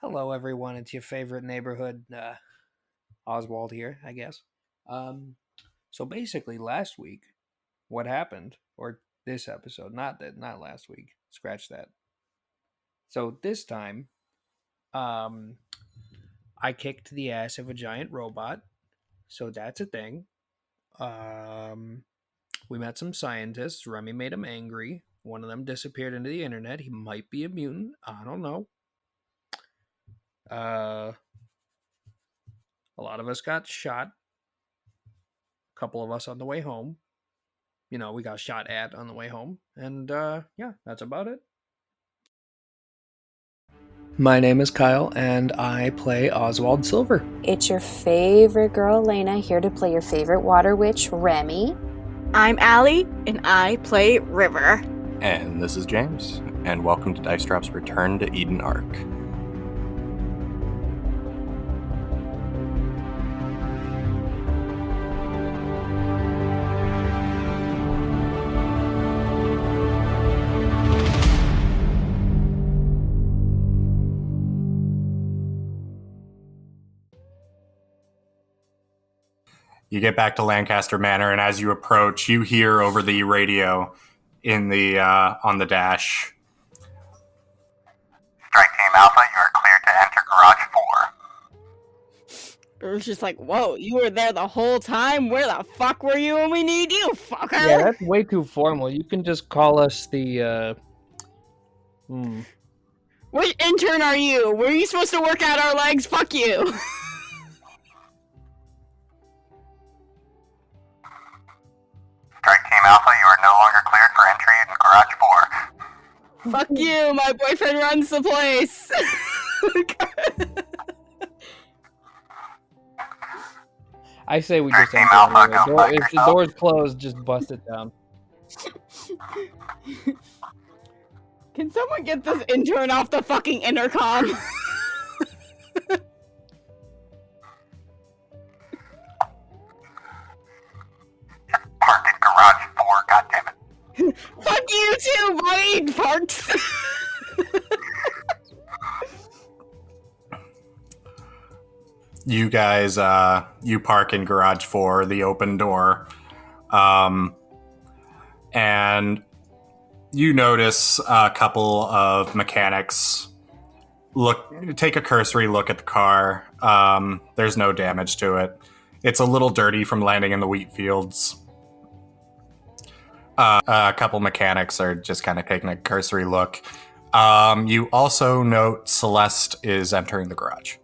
Hello, everyone. It's your favorite neighborhood, Oswald here, I guess. Um, so basically, last week, what happened, or this episode, not last week. Scratch that. So this time, um, I kicked the ass of a giant robot. So that's a thing. Um, we met some scientists. Remy made him angry. One of them disappeared into the internet. He might be a mutant. I don't know. Uh, a lot of us got shot. A couple of us on the way home. We got shot at on the way home. And yeah, that's about it. My name is Kyle, and I play Oswald Silver. It's your favorite girl, Lena, here to play your favorite water witch, Remy. I'm Allie, and I play River. And this is James, and welcome to Dice Drop's Return to Eden Arc. You get back to Lancaster Manor, and as you approach, you hear over the radio in the on the dash. Strike Team Alpha, you are cleared to enter Garage 4. It was just like, whoa, you were there the whole time? Where the fuck were you when we need you, fucker? Yeah, that's way too formal. You can just call us the, Which intern are you? Were you supposed to work out our legs? Fuck you. Strike Team Alpha, you are no longer cleared for entry in Garage 4. Fuck you, my boyfriend runs the place. I say we just Team enter Alpha, anyway. go fuck If the yourself. door's closed, just bust it down. Can someone get this intern off the fucking intercom? Parked in Garage 4, goddammit. Fuck you too, buddy, farts. You guys, you park in Garage 4, the open door. And you notice a couple of mechanics take a cursory look at the car. There's no damage to it. It's a little dirty from landing in the wheat fields. A couple mechanics are just kind of taking a cursory look. You also note Celeste is entering the garage.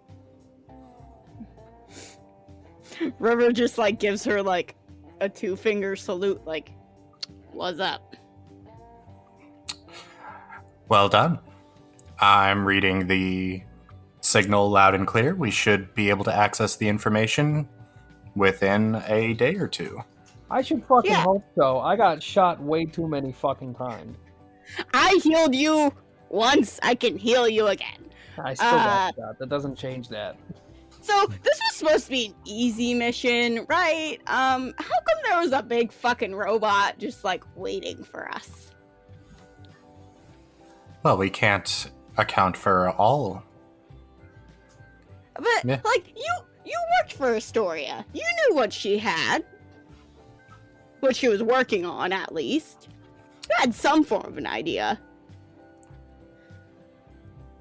River just gives her a 2-finger salute, what's up? Well done. I'm reading the signal loud and clear. We should be able to access the information within a day or two. I should fucking hope so. I got shot way too many fucking times. I healed you once, I can heal you again. I still got shot. That doesn't change that. So, this was supposed to be an easy mission, right? How come there was a big fucking robot just, waiting for us? Well, we can't account for all. But, Yeah. you worked for Astoria. You knew what she had. What she was working on, at least. You had some form of an idea.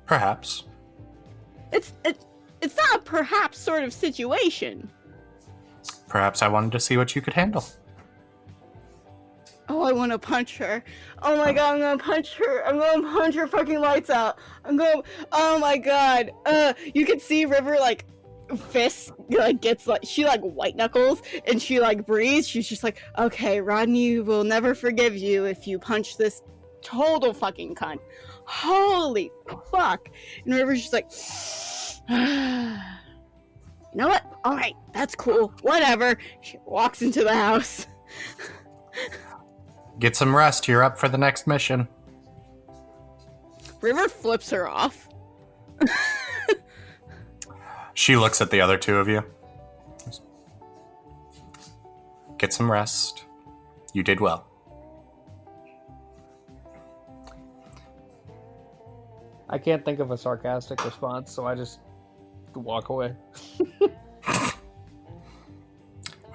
Perhaps. It's not a perhaps sort of situation. Perhaps I wanted to see what you could handle. Oh, I want to punch her. Oh my god, I'm gonna punch her. I'm gonna punch her fucking lights out. Oh my god. You can see River, fist, gets, she, white knuckles, and she, breathes. She's just like, okay, Rodney will never forgive you if you punch this total fucking cunt. Holy fuck. And River's just like, you know what? Alright, that's cool. Whatever. She walks into the house. Get some rest. You're up for the next mission. River flips her off. She looks at the other two of you. Get some rest. You did well. I can't think of a sarcastic response, so I just walk away.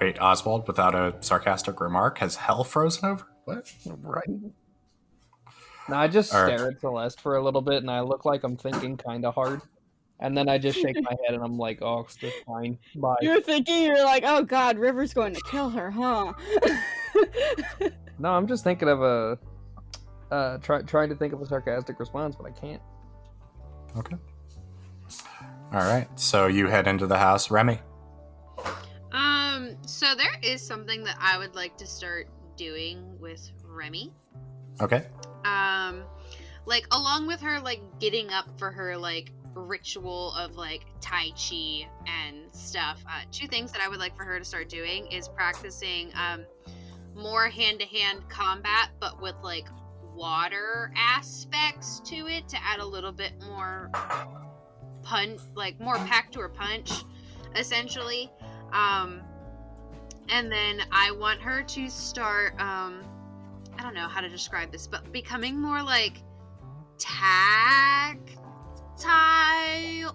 Wait, Oswald, without a sarcastic remark, has hell frozen over? What? Right. No, I just All right. stare at Celeste for a little bit, and I look like I'm thinking kind of hard. And then I just shake my head, and I'm like, oh, it's just fine. Bye. You're thinking, you're like, oh god, River's going to kill her, huh? No, I'm just thinking of a... trying to think of a sarcastic response, but I can't. Okay. All right. So you head into the house. Remy? So there is something that I would like to start doing with Remy. Okay. Like, along with her, like, getting up for her, like, ritual of, like, Tai Chi and stuff, two things that I would like for her to start doing is practicing, more hand-to-hand combat, but with, like, water aspects to it to add a little bit more punch, like, more pack to her punch, essentially. And then I want her to start, I don't know how to describe this, but becoming more, like, tactile,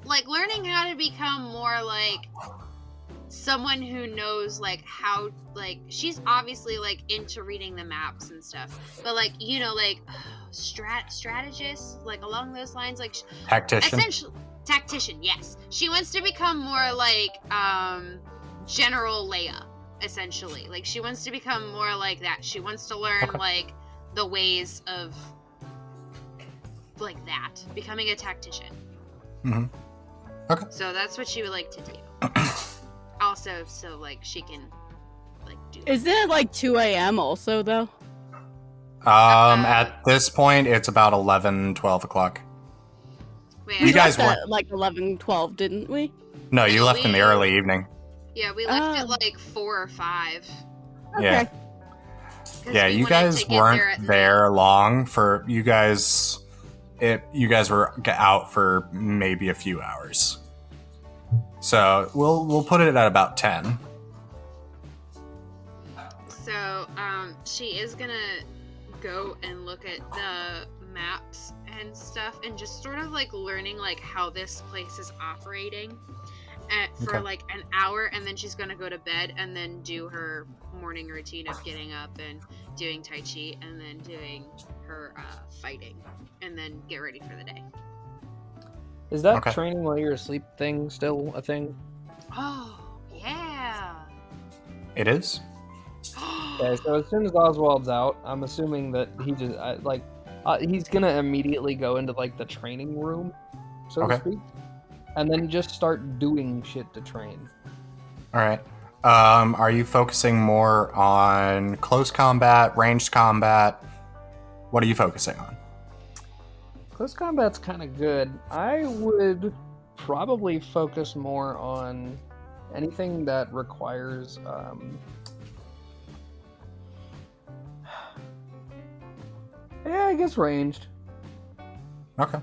like, learning how to become more, like, someone who knows, like, how, like, she's obviously, like, into reading the maps and stuff, but, like, you know, like, strategist, like, along those lines, like, Tactician? essentially, tactician, yes. She wants to become more, like, General Leia, essentially. Like, she wants to become more like that. She wants to learn, like, the ways of, like, that. Becoming a tactician. Mm-hmm. Okay. So that's what she would like to do. Also, so, like, she can, like, do... Is it like 2 a.m. also, though? At this point, it's about 11, 12 o'clock. Wait, You guys left weren't- at like 11, 12, didn't we? No, you left in the early evening. Yeah, we left at, Oh. like, 4 or 5. Okay. Yeah. 'Cause Yeah, we you wanted guys to get there weren't at there long for you guys. You guys were out for maybe a few hours. So we'll put it at about 10. So, she is gonna go and look at the maps and stuff and just sort of, like, learning, like, how this place is operating for, Okay. like, an hour, and then she's gonna go to bed and then do her morning routine of getting up and doing Tai Chi and then doing her, fighting, and then get ready for the day. Is that Okay. training while you're asleep thing still a thing? Oh, yeah! It is. Okay, so as soon as Oswald's out, I'm assuming that he just he's gonna immediately go into like the training room, so Okay. to speak, and then just start doing shit to train. All right. Are you focusing more on close combat, ranged combat? What are you focusing on? Close combat's kind of good. I would probably focus more on anything that requires yeah, I guess ranged. Okay.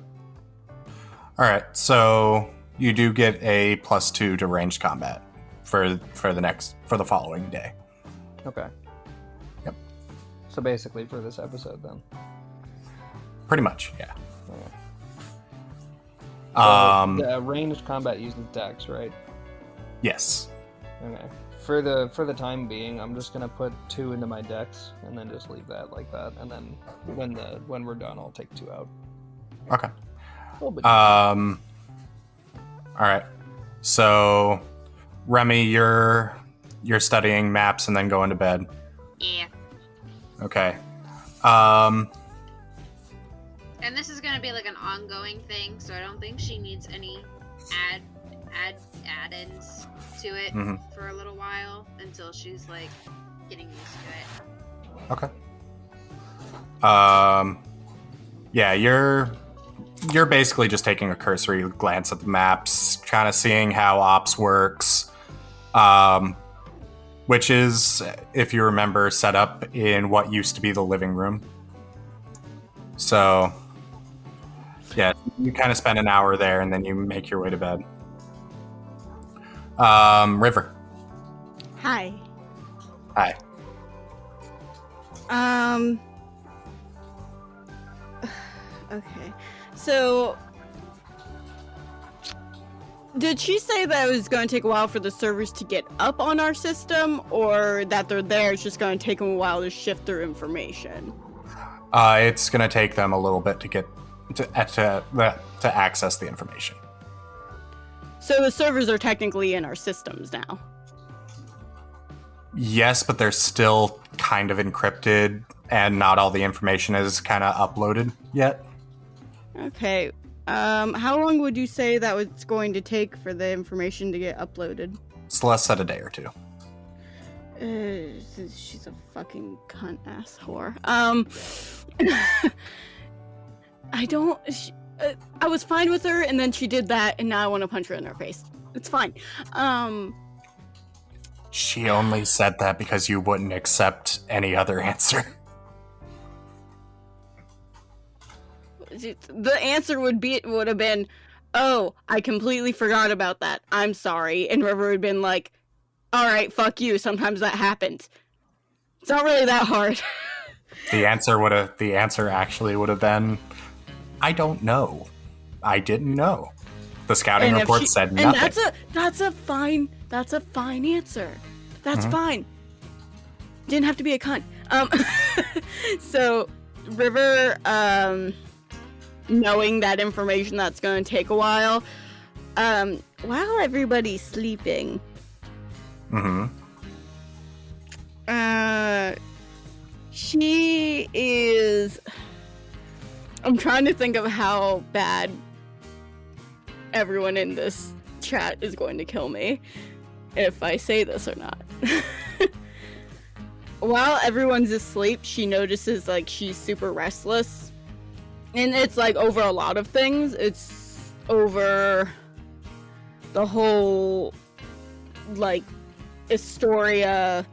All right. So you do get a +2 to ranged combat for the following day. Okay. Yep. So basically for this episode then. Pretty much, yeah. Okay. Um, The ranged combat uses dex, right? yes. Okay. For the time being, I'm just gonna put 2 into my dex and then just leave that like that, and then when we're done, I'll take 2 out. Okay. A little bit. All right. So, Remy, you're studying maps and then going to bed. Yeah. Okay. And this is gonna be like an ongoing thing, so I don't think she needs any add-ins to it Mhm. for a little while until she's like getting used to it. Okay. Yeah, you're basically just taking a cursory glance at the maps, kind of seeing how ops works, which is, if you remember, set up in what used to be the living room. So, yeah, you kind of spend an hour there, and then you make your way to bed. River. Hi. Hi. Okay. So Did she say that it was going to take a while for the servers to get up on our system, or that they're there, it's just going to take them a while to shift their information? It's going to take them a little bit to get to access the information. So the servers are technically in our systems now. Yes, but they're still kind of encrypted, and not all the information is kind of uploaded yet. Okay. How long would you say that was going to take for the information to get uploaded? Celeste said a day or two. She's a fucking cunt ass whore. I was fine with her, and then she did that, and now I want to punch her in her face. It's fine. She only said that because you wouldn't accept any other answer. The answer would have been, oh, I completely forgot about that. I'm sorry. And River would have been like, all right, fuck you. Sometimes that happens. It's not really that hard. The answer actually would have been, I don't know. I didn't know. The scouting report said nothing. And that's a fine answer. That's fine. Didn't have to be a cunt. So River, knowing that information that's going to take a while, while everybody's sleeping, she is, I'm trying to think of how bad everyone in this chat is going to kill me if I say this or not. While everyone's asleep, she notices like she's super restless. And it's like over a lot of things. It's over the whole like Astoria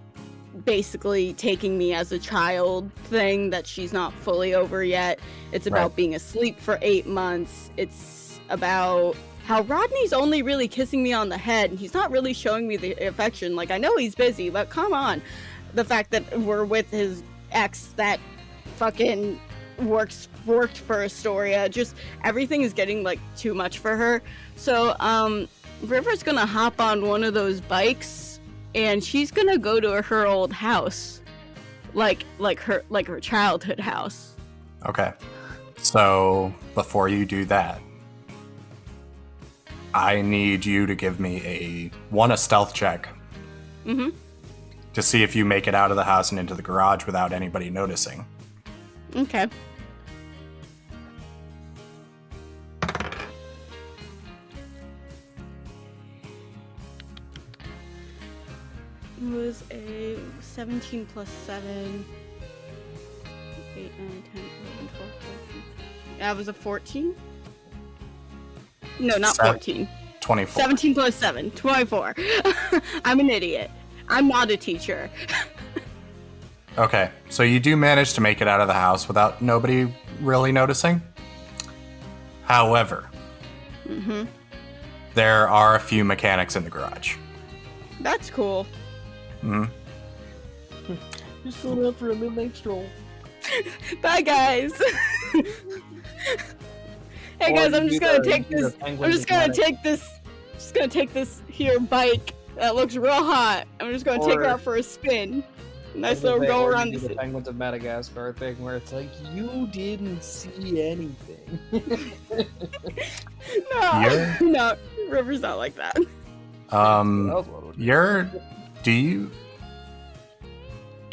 basically taking me as a child thing that she's not fully over yet. It's about being asleep for 8 months. It's about how Rodney's only really kissing me on the head and he's not really showing me the affection. Like, I know he's busy, but come on. The fact that we're with his ex that fucking worked for Astoria, just everything is getting like too much for her. So River's gonna hop on one of those bikes and she's gonna go to her old house, like her childhood house. Okay, so before you do that, I need you to give me a stealth check to see if you make it out of the house and into the garage without anybody noticing. Okay. It was a 17 plus 7, 8, 9, 10, 11, 12, 13. Yeah, it was a 14? No, not 14. 24. 17 plus 7, 24. I'm an idiot. I'm not a teacher. Okay, so you do manage to make it out of the house without nobody really noticing. However, there are a few mechanics in the garage. That's cool. Just going out for a midnight stroll. Bye, guys. Hey guys, I'm just gonna take this. I'm just gonna take this here bike that looks real hot. I'm just gonna take her out for a spin. Nice little go around the Penguins of Madagascar thing, where it's like you didn't see anything. No, River's not like that. Do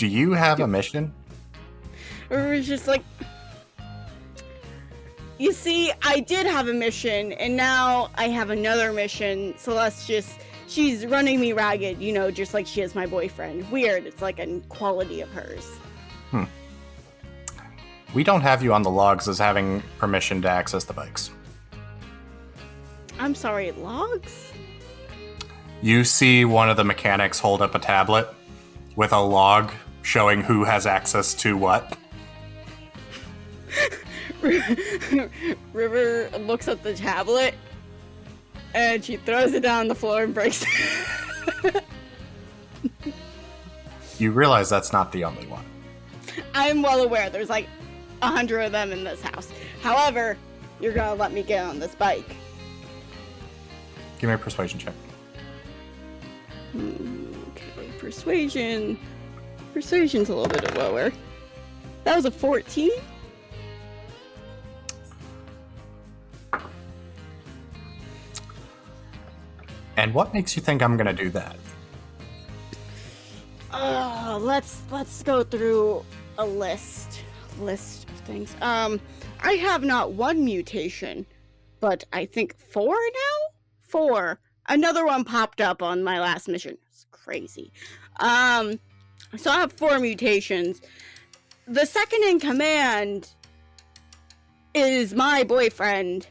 you have a mission? River's just like, you see, I did have a mission, and now I have another mission. Celeste she's running me ragged, you know, just like she is my boyfriend. Weird, it's like a quality of hers. We don't have you on the logs as having permission to access the bikes. I'm sorry, logs? You see one of the mechanics hold up a tablet with a log showing who has access to what. River looks at the tablet and she throws it down on the floor and breaks it. You realize that's not the only one. I'm well aware there's like 100 of them in this house. However, you're gonna let me get on this bike. Give me a persuasion check. Okay, persuasion. Persuasion's a little bit lower. That was a 14. And what makes you think I'm gonna do that? Let's go through a list of things. I have not one mutation, but I think 4 now? 4. Another one popped up on my last mission. It's crazy. So I have 4 mutations. The second in command is my boyfriend.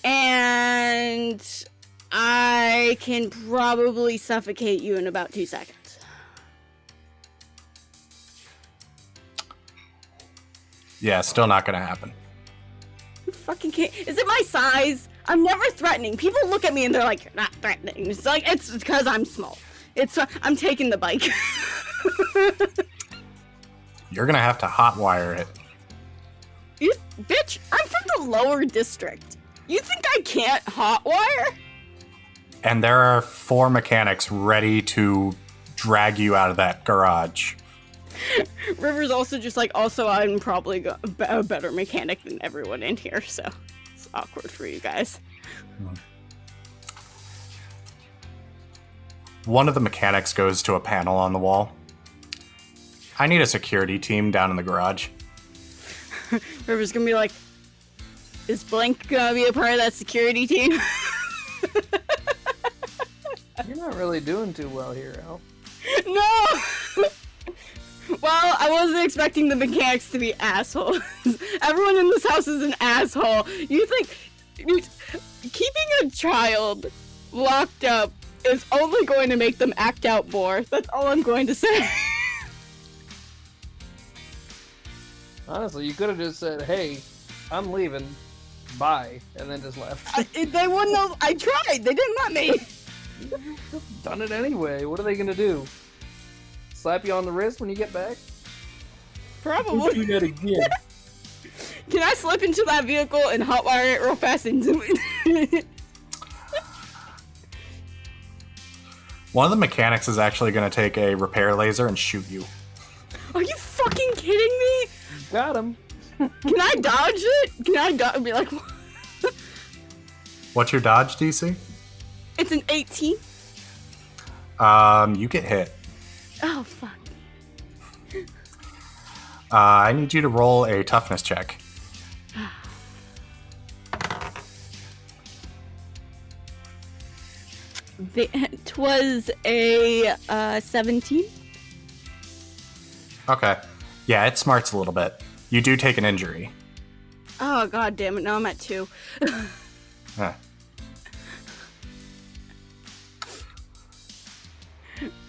And I can probably suffocate you in about 2 seconds. Yeah, still not gonna happen. You fucking can't. Is it my size? I'm never threatening. People look at me and they're like, "You're not threatening." It's like, it's because I'm small. I'm taking the bike. You're gonna have to hotwire it. You, bitch, I'm from the lower district. You think I can't hotwire? And there are 4 mechanics ready to drag you out of that garage. River's also just like, also, I'm probably a better mechanic than everyone in here, so it's awkward for you guys. One of the mechanics goes to a panel on the wall. I need a security team down in the garage. River's gonna be like, is Blank gonna be a part of that security team? You're not really doing too well here, Al. No! Well, I wasn't expecting the mechanics to be assholes. Everyone in this house is an asshole. You think keeping a child locked up is only going to make them act out more. That's all I'm going to say. Honestly, you could have just said, "Hey, I'm leaving. Bye," and then just left. They wouldn't have. I tried. They didn't let me. You've done it anyway. What are they gonna do? Slap you on the wrist when you get back? Probably. Do that again. Can I slip into that vehicle and hotwire it real fast and do it? One of the mechanics is actually going to take a repair laser and shoot you. Are you fucking kidding me? Got him. Can I dodge it? Can I dodge? Be like, What's your dodge DC? it's an 18. You get hit. Oh fuck. I need you to roll a toughness check. It was a 17. Okay. Yeah, it smarts a little bit. You do take an injury. Oh god damn it! Now I'm at 2. Huh.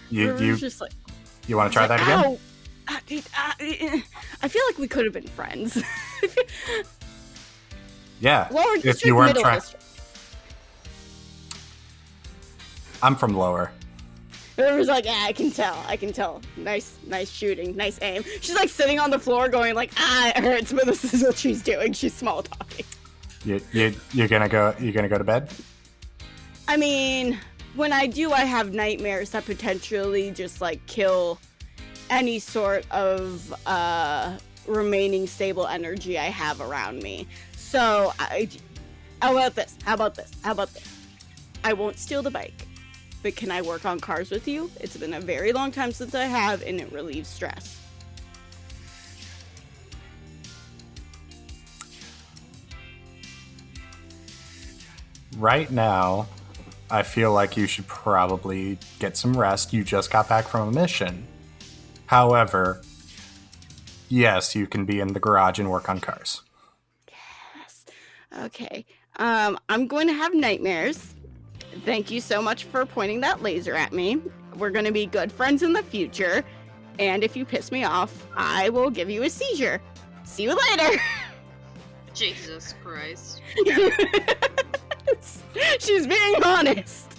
You just like, you want to try that again? Ow! I feel like we could have been friends. Yeah. Lower if district, you weren't middle trying, district. I'm from lower. It was like, yeah, I can tell. Nice shooting, nice aim. She's like sitting on the floor going like, it hurts, but this is what she's doing. She's small talking. You're gonna go to bed? I mean, when I do, I have nightmares that potentially just like kill any sort of remaining stable energy I have around me. So how about this? I won't steal the bike. But can I work on cars with you? It's been a very long time since I have, and it relieves stress. Right now, I feel like you should probably get some rest. You just got back from a mission. However, yes, you can be in the garage and work on cars. Yes. Okay. I'm going to have nightmares. Thank you so much for pointing that laser at me. We're going to be good friends in the future. And if you piss me off, I will give you a seizure. See you later. Jesus Christ. She's being honest.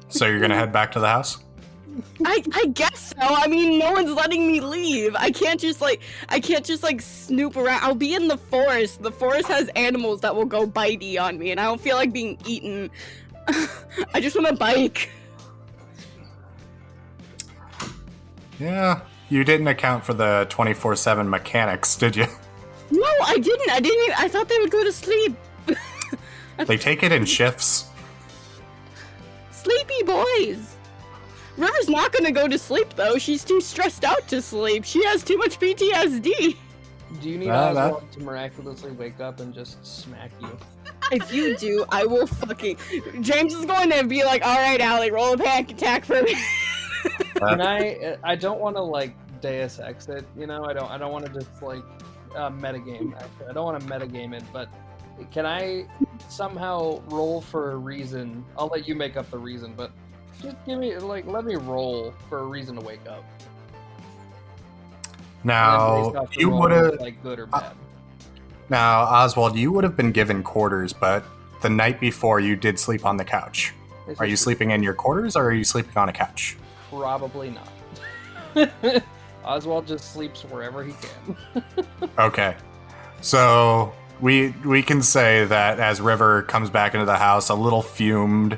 So you're gonna head back to the house? I guess so. I mean, no one's letting me leave. I can't just like snoop around. I'll be in the forest. The forest has animals that will go bitey on me, and I don't feel like being eaten. I just want to bike. Yeah, you didn't account for the 24/7 mechanics, did you? No, I didn't. I thought they would go to sleep. They take it in shifts. Sleepy boys. River's not gonna go to sleep though. She's too stressed out to sleep. She has too much PTSD. Do you need Ah, that- Oswald to miraculously wake up and just smack you? If you do, I will fucking. James is going to be like, "All right, Allie, roll a panic attack for me." And I don't want to like Deus Ex it, you know. I don't want to just like metagame. Actually, I don't want to metagame it, but can I somehow roll for a reason? I'll let you make up the reason, but just give me let me roll for a reason to wake up. And then Now, based off the you roll, would have. like good or bad. Now, Oswald, you would have been given quarters, but the night before you did sleep on the couch. This Are is you sleeping in your quarters or are you sleeping on a couch? Probably not. Oswald just sleeps wherever he can. Okay. So we can say that as River comes back into the house, a little fumed,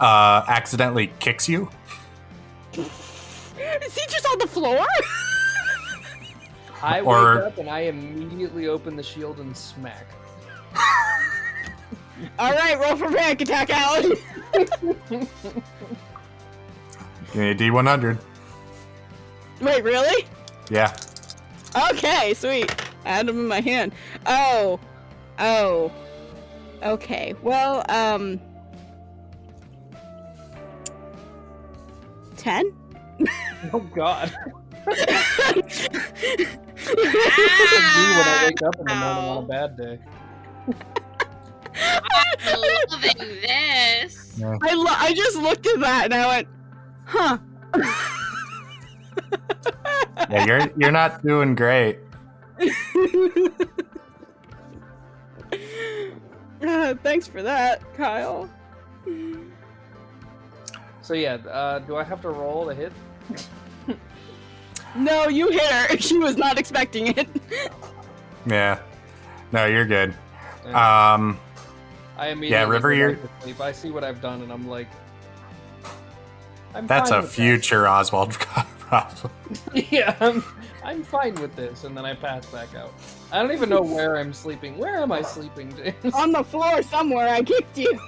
accidentally kicks you. Is he just on the floor? I Or- wake up and I immediately open the shield and smack. All right, roll for panic attack, Allie. Give me a D100. Wait, really? Yeah. Okay, sweet. I had them in my hand. Oh. Okay. Well, 10? Oh God. Ah! Me when I wake up in the morning on a bad day. I'm loving this. I just looked at that and I went, huh. Yeah, you're not doing great. Thanks for that, Kyle. So yeah, do I have to roll to hit? No, you hit her. She was not expecting it. Yeah. No, you're good. I Um, immediately River, go you're- back to sleep. I see what I've done and I'm like, I'm that's fine a with future Oswald problem. this. Yeah, I'm fine with this, and then I pass back out. I don't even know where I'm sleeping. Where am I sleeping, James? On the floor somewhere, I kicked you.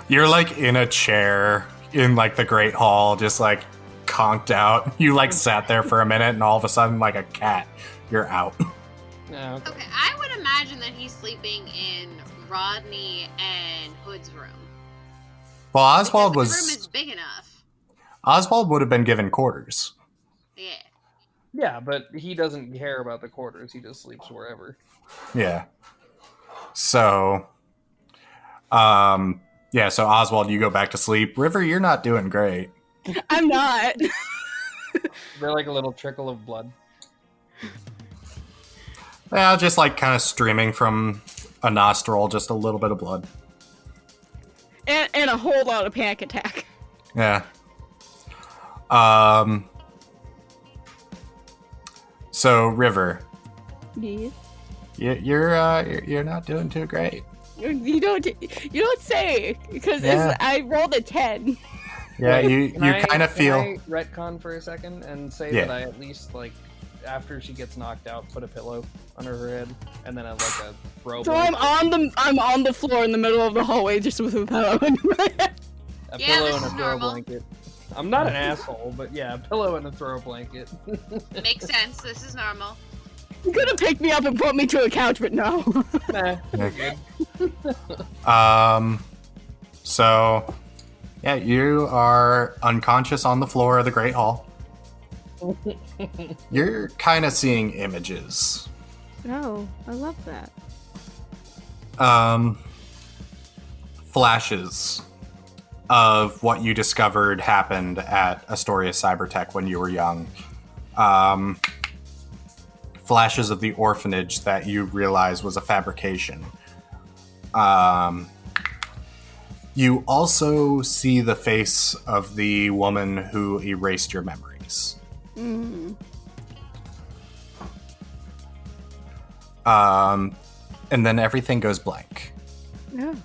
You're like in a chair in like the Great Hall, just like conked out. You like sat there for a minute, and all of a sudden, like a cat, you're out. No, okay. Okay, I would imagine that he's sleeping in Rodney and Hood's room. Well, Oswald Because the room is was big enough. Oswald would have been given quarters. Yeah. Yeah, but he doesn't care about the quarters. He just sleeps wherever. Yeah. So, yeah. So Oswald, you go back to sleep. River, you're not doing great. I'm not. They're like a little trickle of blood. Yeah, just like kind of streaming from a nostril, just a little bit of blood. And a whole lot of panic attack. Yeah. So River, Yeah. you're not doing too great. You don't say because Yeah. I rolled a 10. Yeah, Wait, you kind of feel. Can I retcon for a second and say Yeah. that I at least like after she gets knocked out, put a pillow under her head and then I like a throw So blanket, I'm on the floor in the middle of the hallway just with a pillow under my head. a Yeah, pillow this and a is throw normal. blanket. I'm not an asshole, but yeah, a pillow and a throw blanket. Makes sense. This is normal. You could have picked me up and put me to a couch, but no. Nah, we're good. So, yeah, you are unconscious on the floor of the Great Hall. You're kind of seeing images. Oh, I love that. Flashes of what you discovered happened at Astoria Cybertech when you were young. Flashes of the orphanage that you realized was a fabrication. You also see the face of the woman who erased your memories. Mm. And then everything goes blank. Yeah.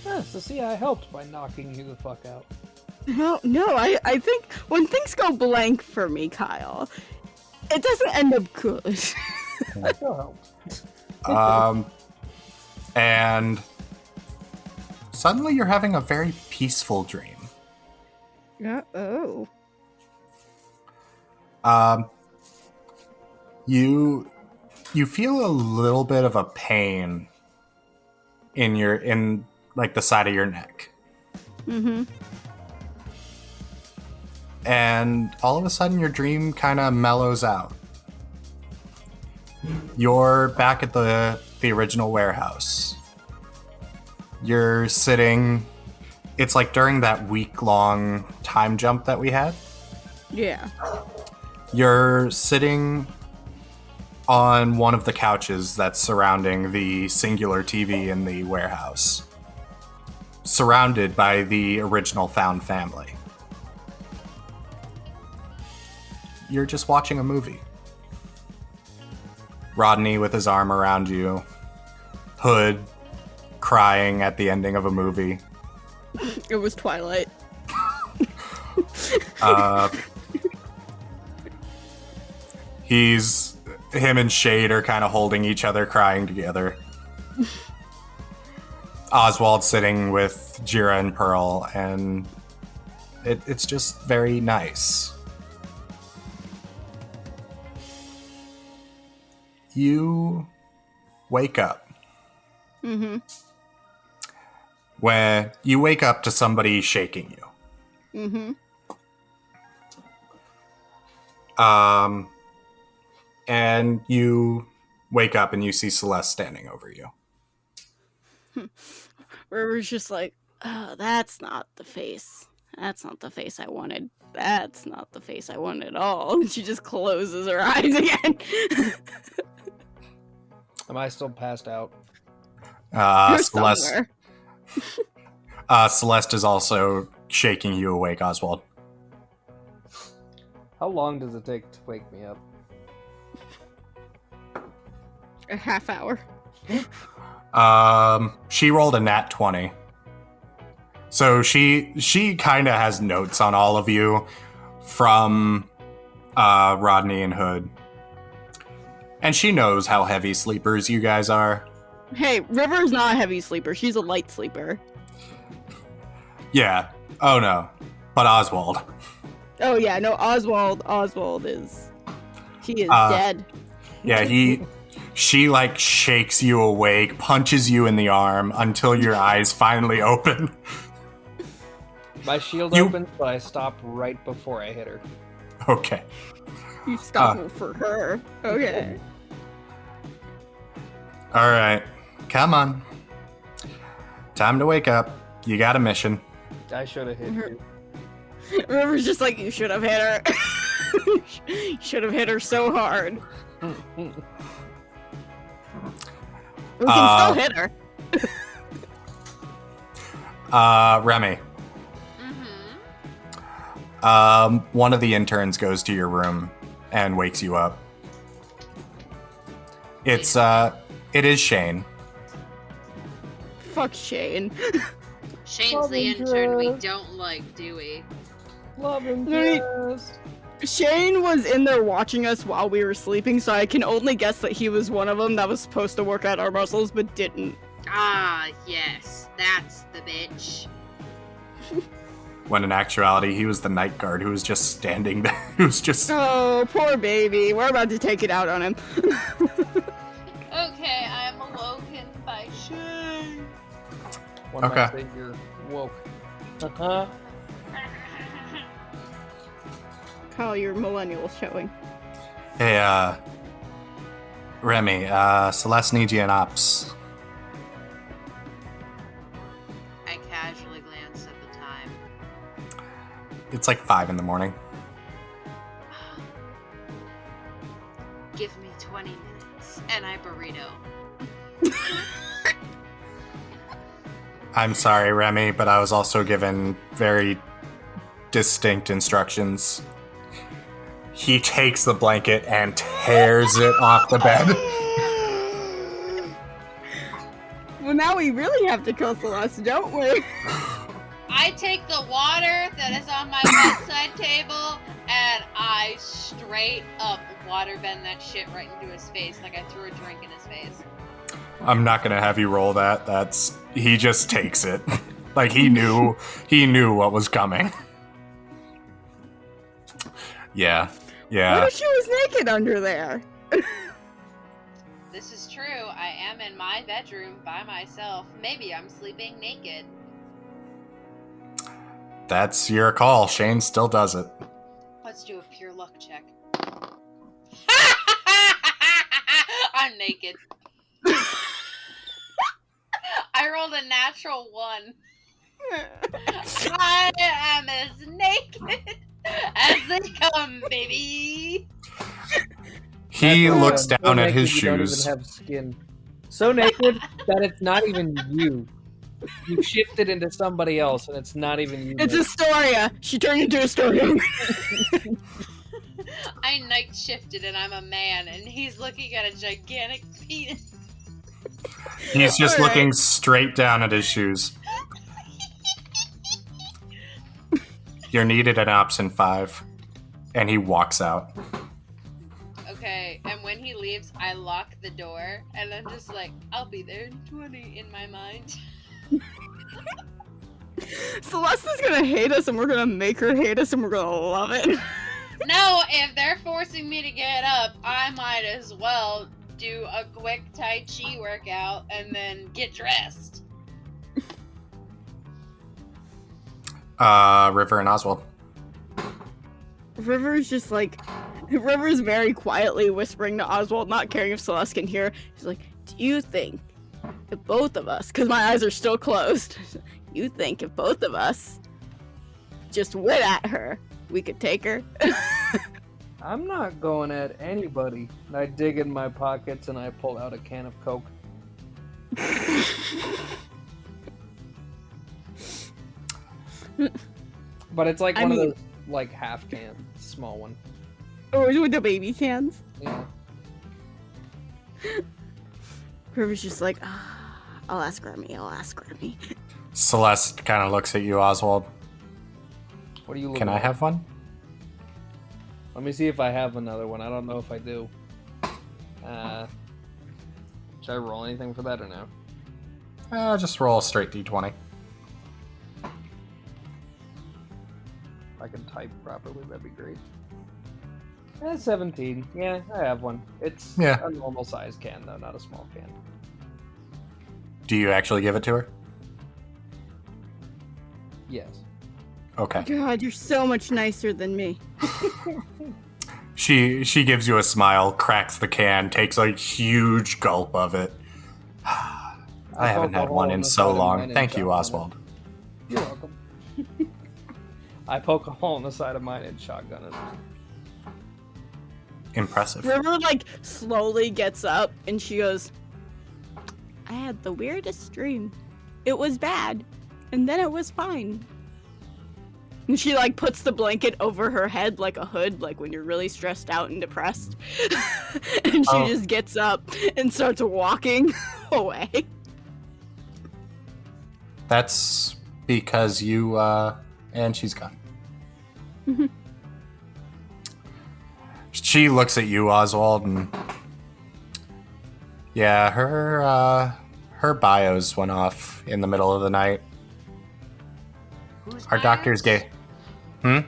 So see, I helped by knocking you the fuck out. No, I think when things go blank for me, Kyle, it doesn't end up good. I still helped. And suddenly you're having a very peaceful dream. Yeah. Oh. You feel a little bit of a pain in like the side of your neck. Mm-hmm. And all of a sudden your dream kind of mellows out. You're back at the original warehouse. You're sitting, it's like during that week-long time jump that we had. Yeah. You're sitting on one of the couches that's surrounding the singular TV in the warehouse, surrounded by the original found family. You're just watching a movie. Rodney with his arm around you. Hood crying at the ending of a movie. It was Twilight. Him and Shade are kind of holding each other, crying together. Oswald sitting with Jira and Pearl, and it's just very nice. You wake up. Mm-hmm. When you wake up to somebody shaking you. Mm-hmm. And you wake up and you see Celeste standing over you. River's just like, oh, that's not the face. That's not the face I wanted. That's not the face I wanted at all. And she just closes her eyes again. Am I still passed out? You're Celeste. somewhere. Celeste is also shaking you awake, Oswald. How long does it take to wake me up? A half hour. She rolled a nat 20. So she kind of has notes on all of you from Rodney and Hood. And she knows how heavy sleepers you guys are. Hey, River's not a heavy sleeper. She's a light sleeper. Yeah. Oh no. But Oswald. Oh yeah, no, Oswald is... He is dead. Yeah, she like shakes you awake, punches you in the arm until your eyes finally open. My shield opened, but I stopped right before I hit her. Okay. You stopped for her. Okay. All right. Come on. Time to wake up. You got a mission. I should have hit you. River's just like, you should have hit her. Should have hit her so hard. We can still hit her. Remy. One of the interns goes to your room and wakes you up. It is Shane. Fuck Shane. Shane's the intern we don't like, do we? Love and Right. trust. Shane was in there watching us while we were sleeping, so I can only guess that he was one of them that was supposed to work out our muscles but didn't. Ah, yes. That's the bitch. When in actuality, he was the night guard who was just standing there. Who was just... Oh, poor baby. We're about to take it out on him. Okay, I am awoken by Shane. One Okay. might say you're woke. Kyle, your millennial showing. Hey, Remy, Celeste needs you in ops. I casually glanced at the time. It's like 5 in the morning. Give me 20 minutes, and I burrito. I'm sorry, Remy, but I was also given very distinct instructions. He takes the blanket and tears it off the bed. Well, now we really have to kill Celeste, don't we? I take the water that is on my bedside table and I straight up water bend that shit right into his face, like I threw a drink in his face. I'm not gonna have you roll that. He just takes it. Like he knew what was coming. Yeah. What if she was naked under there? This is true. I am in my bedroom by myself. Maybe I'm sleeping naked. That's your call. Shane still does it. Let's do a pure luck check. I'm naked. I rolled a natural 1. I am as naked as they come, baby. He That's looks so down at naked his you don't shoes. even have skin. So naked that it's not even you. You shifted into somebody else, and it's not even you. It's Astoria. She turned into Astoria. I night shifted and I'm a man, and he's looking at a gigantic penis. He's just All right. looking straight down at his shoes. You're needed at option 5. And he walks out. Okay, and when he leaves, I lock the door, and I'm just like, I'll be there in 20 in my mind. Celeste is gonna hate us, and we're gonna make her hate us, and we're gonna love it. No, if they're forcing me to get up, I might as well do a quick Tai Chi workout and then get dressed. River and Oswald. River's just like, River's very quietly whispering to Oswald, not caring if Celeste can hear. She's like, do you think if both of us, because my eyes are still closed, you think if both of us just went at her, we could take her? I'm not going at anybody. And I dig in my pockets and I pull out a can of Coke. But it's like I one mean- of those, like, half can, small one. Or with the baby cans? Yeah. River's just like, I'll ask Remy. Celeste kind of looks at you, Oswald. What are you looking Can I at? have one? Let me see if I have another one. I don't know if I do. Should I roll anything for that or no? Just roll a straight d20. If I can type properly, that'd be great. 17. Yeah, I have one. It's Yeah. a normal size can, though, not a small can. Do you actually give it to her? Yes. Okay. God, you're so much nicer than me. She gives you a smile, cracks the can, takes a huge gulp of it. I haven't had one in so long. Thank you, Oswald. You're welcome. I poke a hole in the side of mine and shotgun it. Impressive. River, like, slowly gets up and she goes, I had the weirdest dream. It was bad, and then it was fine. And she, like, puts the blanket over her head like a hood, like when you're really stressed out and depressed. And she just gets up and starts walking away. That's because you, and she's gone. Mhm. She looks at you, Oswald, and yeah, her bios went off in the middle of the night. Whose Our doctors bios? gave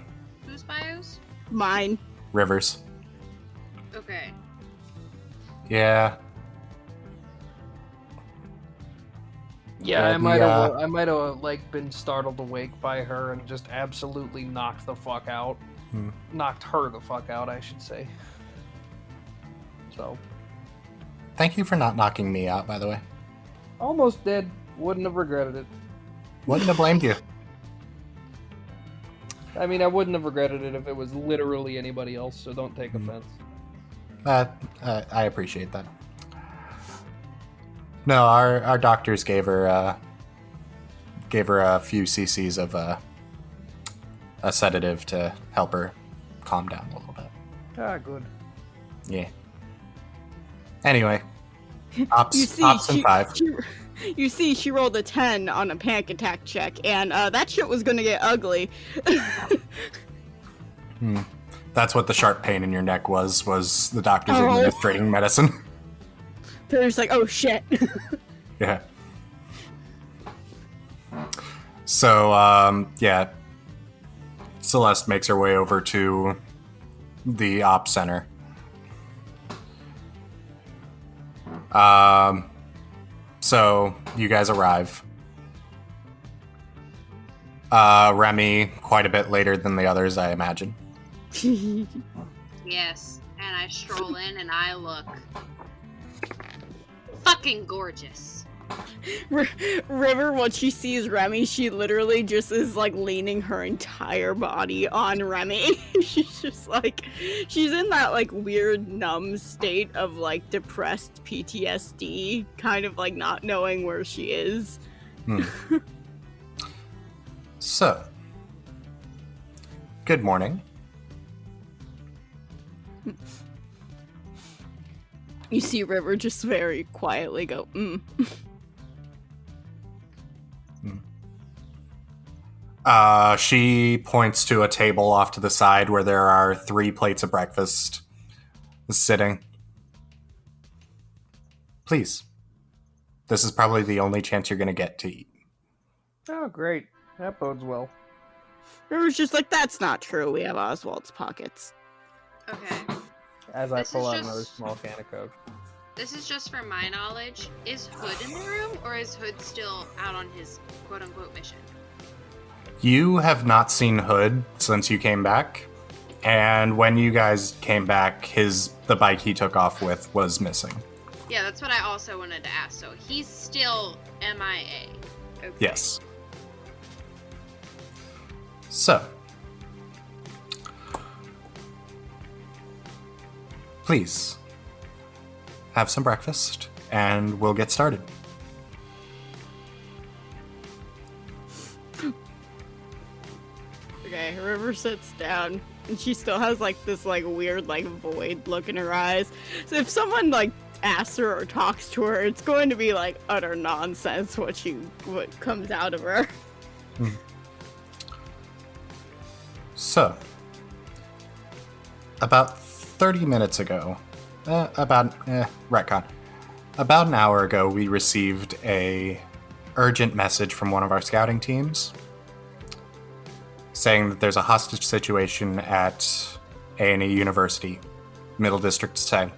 Whose bios? Mine. Rivers. Okay. Yeah. Yeah, Yeah, I might have like been startled awake by her and just absolutely knocked the fuck out. Hmm. Knocked her the fuck out, I should say. So, Thank you for not knocking me out, by the way. almost dead. Wouldn't have regretted it. Wouldn't have blamed you. I mean, I wouldn't have regretted it if it was literally anybody else, so don't take offense. I appreciate that. No, our doctors gave her gave her a few cc's of a sedative to help her calm down a little bit. Ah, good. Yeah. Anyway, ops, You see, ops and 5. You see, she rolled a 10 on a panic attack check, and that shit was gonna get ugly. That's what the sharp pain in your neck was the doctors Oh. administering medicine. They're just like, oh shit. Yeah. So, yeah. Celeste makes her way over to the op center. So you guys arrive. Remy, quite a bit later than the others, I imagine. Yes, and I stroll in and I look fucking gorgeous. River, once she sees Remy, she literally just is like leaning her entire body on Remy. She's just like, she's in that like weird numb state of like depressed PTSD, kind of like not knowing where she is. So, good morning. You see River just very quietly go, She points to a table off to the side where there are 3 plates of breakfast sitting. Please. This is probably the only chance you're going to get to eat. Oh, great. That bodes well. River's just like, that's not true. We have Oswald's pockets. Okay. As I This pull is out just- another small can of Coke. This is just for my knowledge. Is Hood in the room, or is Hood still out on his quote-unquote mission? You have not seen Hood since you came back, and when you guys came back, the bike he took off with was missing. Yeah, that's what I also wanted to ask. So he's still MIA. Okay. Yes. So, please have some breakfast, and we'll get started. Okay, River sits down, and she still has like this like weird like void look in her eyes. So if someone like asks her or talks to her, it's going to be like utter nonsense what comes out of her. So, about 30 minutes ago, retcon. About an hour ago, we received a urgent message from one of our scouting teams saying that there's a hostage situation at A&E University, Middle District 7.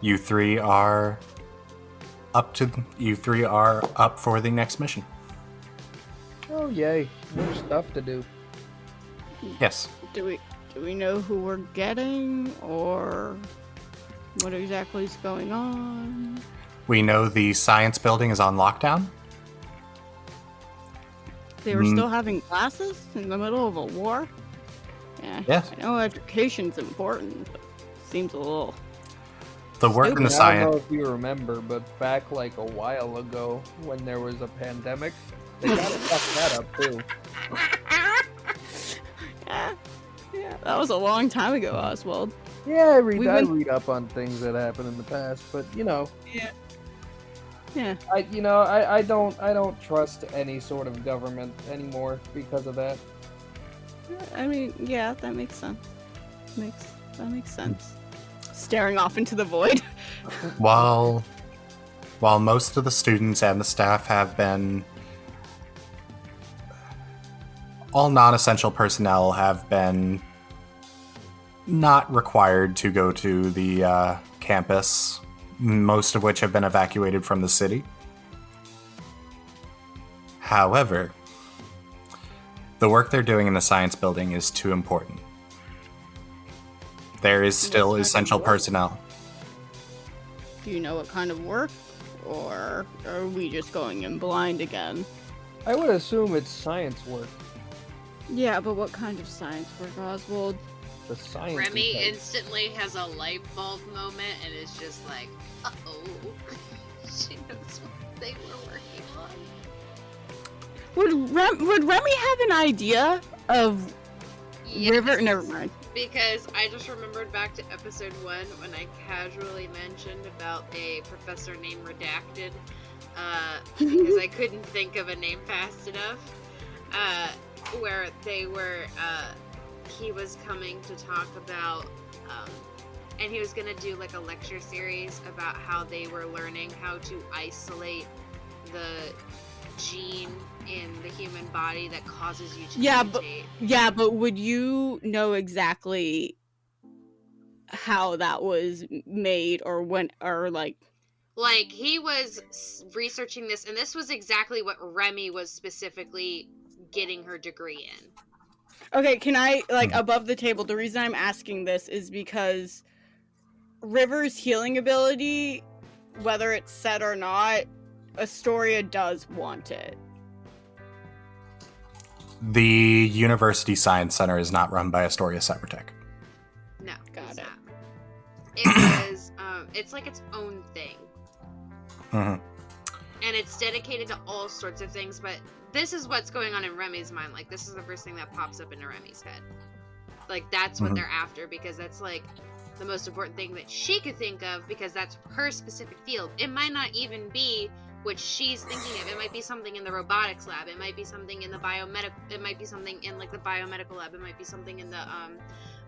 You three are up for the next mission. Oh, yay. More stuff to do. Yes. Do we know who we're getting or what exactly is going on? We know the science building is on lockdown. They were still having classes in the middle of a war? Yeah. Yes. I know education's important, but seems a little. The work in the I don't know science. if you remember, but back like a while ago when there was a pandemic, they kind of fucked that up too. Yeah, that was a long time ago, Oswald. Yeah, I We read went- up on things that happened in the past, but you know, Yeah. I don't trust any sort of government anymore because of that. I mean, yeah, that makes sense. That makes sense. Staring off into the void. While most of the students and the staff have been, all non-essential personnel have been not required to go to the campus, most of which have been evacuated from the city. However, the work they're doing in the science building is too important. There is still essential personnel. Do you know what kind of work? Or are we just going in blind again? I would assume it's science work. Yeah, but what kind of science work, Oswald? The science. Remy is instantly has a light bulb moment and is just like, uh-oh. She knows what they were working on. Would Remy have an idea of River? Yes, Never mind. because I just remembered back to episode 1 when I casually mentioned about a professor named Redacted, because I couldn't think of a name fast enough, where they were, he was coming to talk about, and he was gonna do like a lecture series about how they were learning how to isolate the gene in the human body that causes you to mutate. Yeah, but would you know exactly how that was made or when or like? Like, he was researching this, and this was exactly what Remy was specifically getting her degree in. Okay, can I like above the table? The reason I'm asking this is because River's healing ability, whether it's said or not, Astoria does want it. The University Science Center is not run by Astoria Cybertech. No, Got it's it. not. It was, it's like its own thing. Mm-hmm. And it's dedicated to all sorts of things, but this is what's going on in Remy's mind. Like, this is the first thing that pops up into Remy's head. Like, that's what they're after, because that's, like, the most important thing that she could think of, because that's her specific field. It might not even be what she's thinking of. It might be something in the robotics lab. It might be something in the biomedical. It might be something in, like, the biomedical lab. It might be something in the,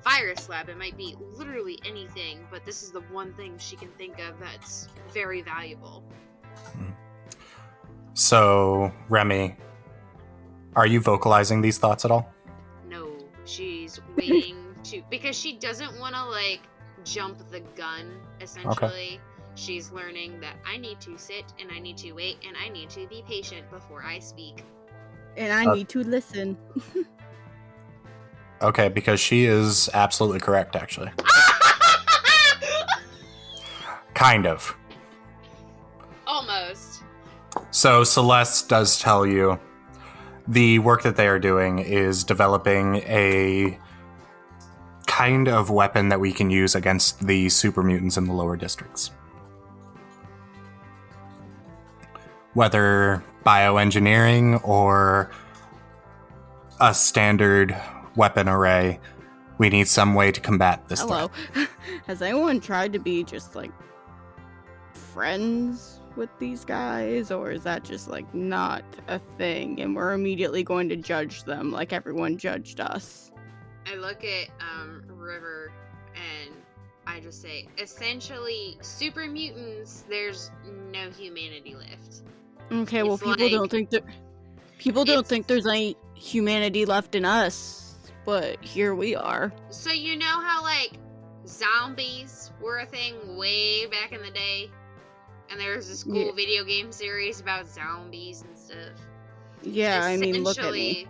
virus lab. It might be literally anything, but this is the one thing she can think of that's very valuable. So, Remy, are you vocalizing these thoughts at all? No, she's waiting to, because she doesn't want to, like, jump the gun, essentially. Okay. She's learning that I need to sit and I need to wait and I need to be patient before I speak. And I need to listen. Okay, because she is absolutely correct, actually. Kind of. Almost. So Celeste does tell you the work that they are doing is developing a kind of weapon that we can use against the super mutants in the lower districts. Whether bioengineering or a standard weapon array, we need some way to combat this Hello. threat. Has anyone tried to be just like friends with these guys, or is that just like not a thing and we're immediately going to judge them like everyone judged us? I look at River and I just say, essentially, super mutants, there's no humanity left. Okay, well, It's people don't like- think that people don't it's- think there's any humanity left in us, but here we are. So you know how, like, zombies were a thing way back in the day? And there was this cool Yeah. video game series about zombies and stuff. Yeah, I mean, look at me.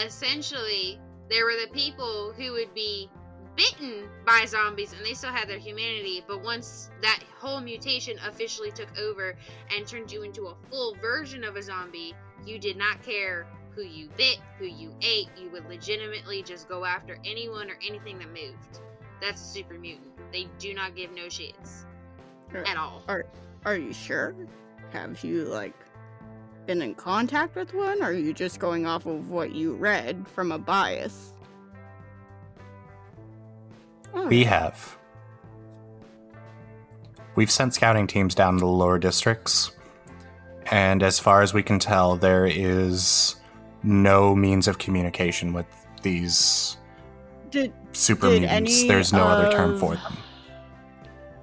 Essentially, there were the people who would be bitten by zombies and they still had their humanity, but once that whole mutation officially took over and turned you into a full version of a zombie, you did not care who you bit, who you ate. You would legitimately just go after anyone or anything that moved. That's a super mutant. They do not give no shits at all. Are you sure? Have you like been in contact with one, or are you just going off of what you read from a bias? We have. We've sent scouting teams down to the lower districts, and as far as we can tell, there is no means of communication with these Did super Did mutants. any There's no other term of- for them.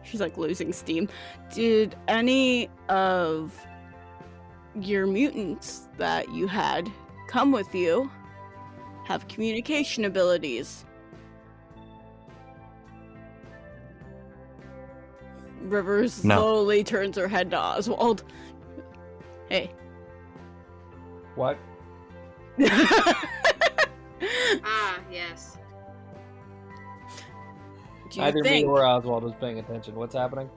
She's like losing steam. Did any of your mutants that you had come with you have communication abilities? River No. slowly turns her head to Oswald. Hey. What? Ah, yes. Do you Neither me think? or Oswald was paying attention. What's happening?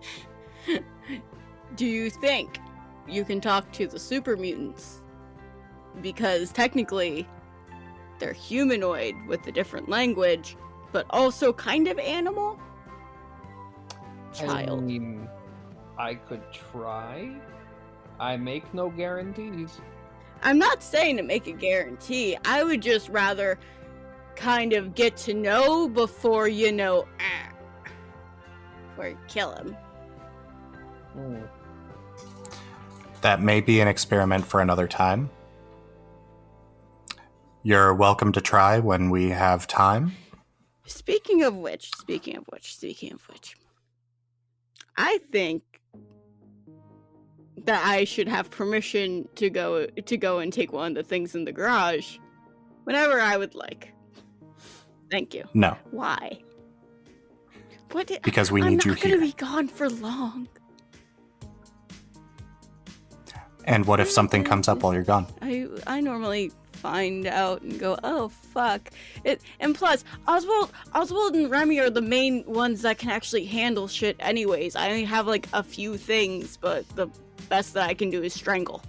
Do you think you can talk to the super mutants? Because technically, they're humanoid with a different language, but also kind of animal? I Child. mean, I could try. I make no guarantees. I'm not saying to make a guarantee. I would just rather kind of get to know before, or kill him. Hmm. That may be an experiment for another time. You're welcome to try when we have time. Speaking of which, I think that I should have permission to go and take one of the things in the garage whenever I would like. Thank you. No, Why? What? because we I'm need you not gonna here. be gone for long. And what if something comes up while you're gone? I normally find out and go, oh fuck it. And plus, Oswald and Remy are the main ones that can actually handle shit. Anyways, I only have like a few things, but the best that I can do is strangle.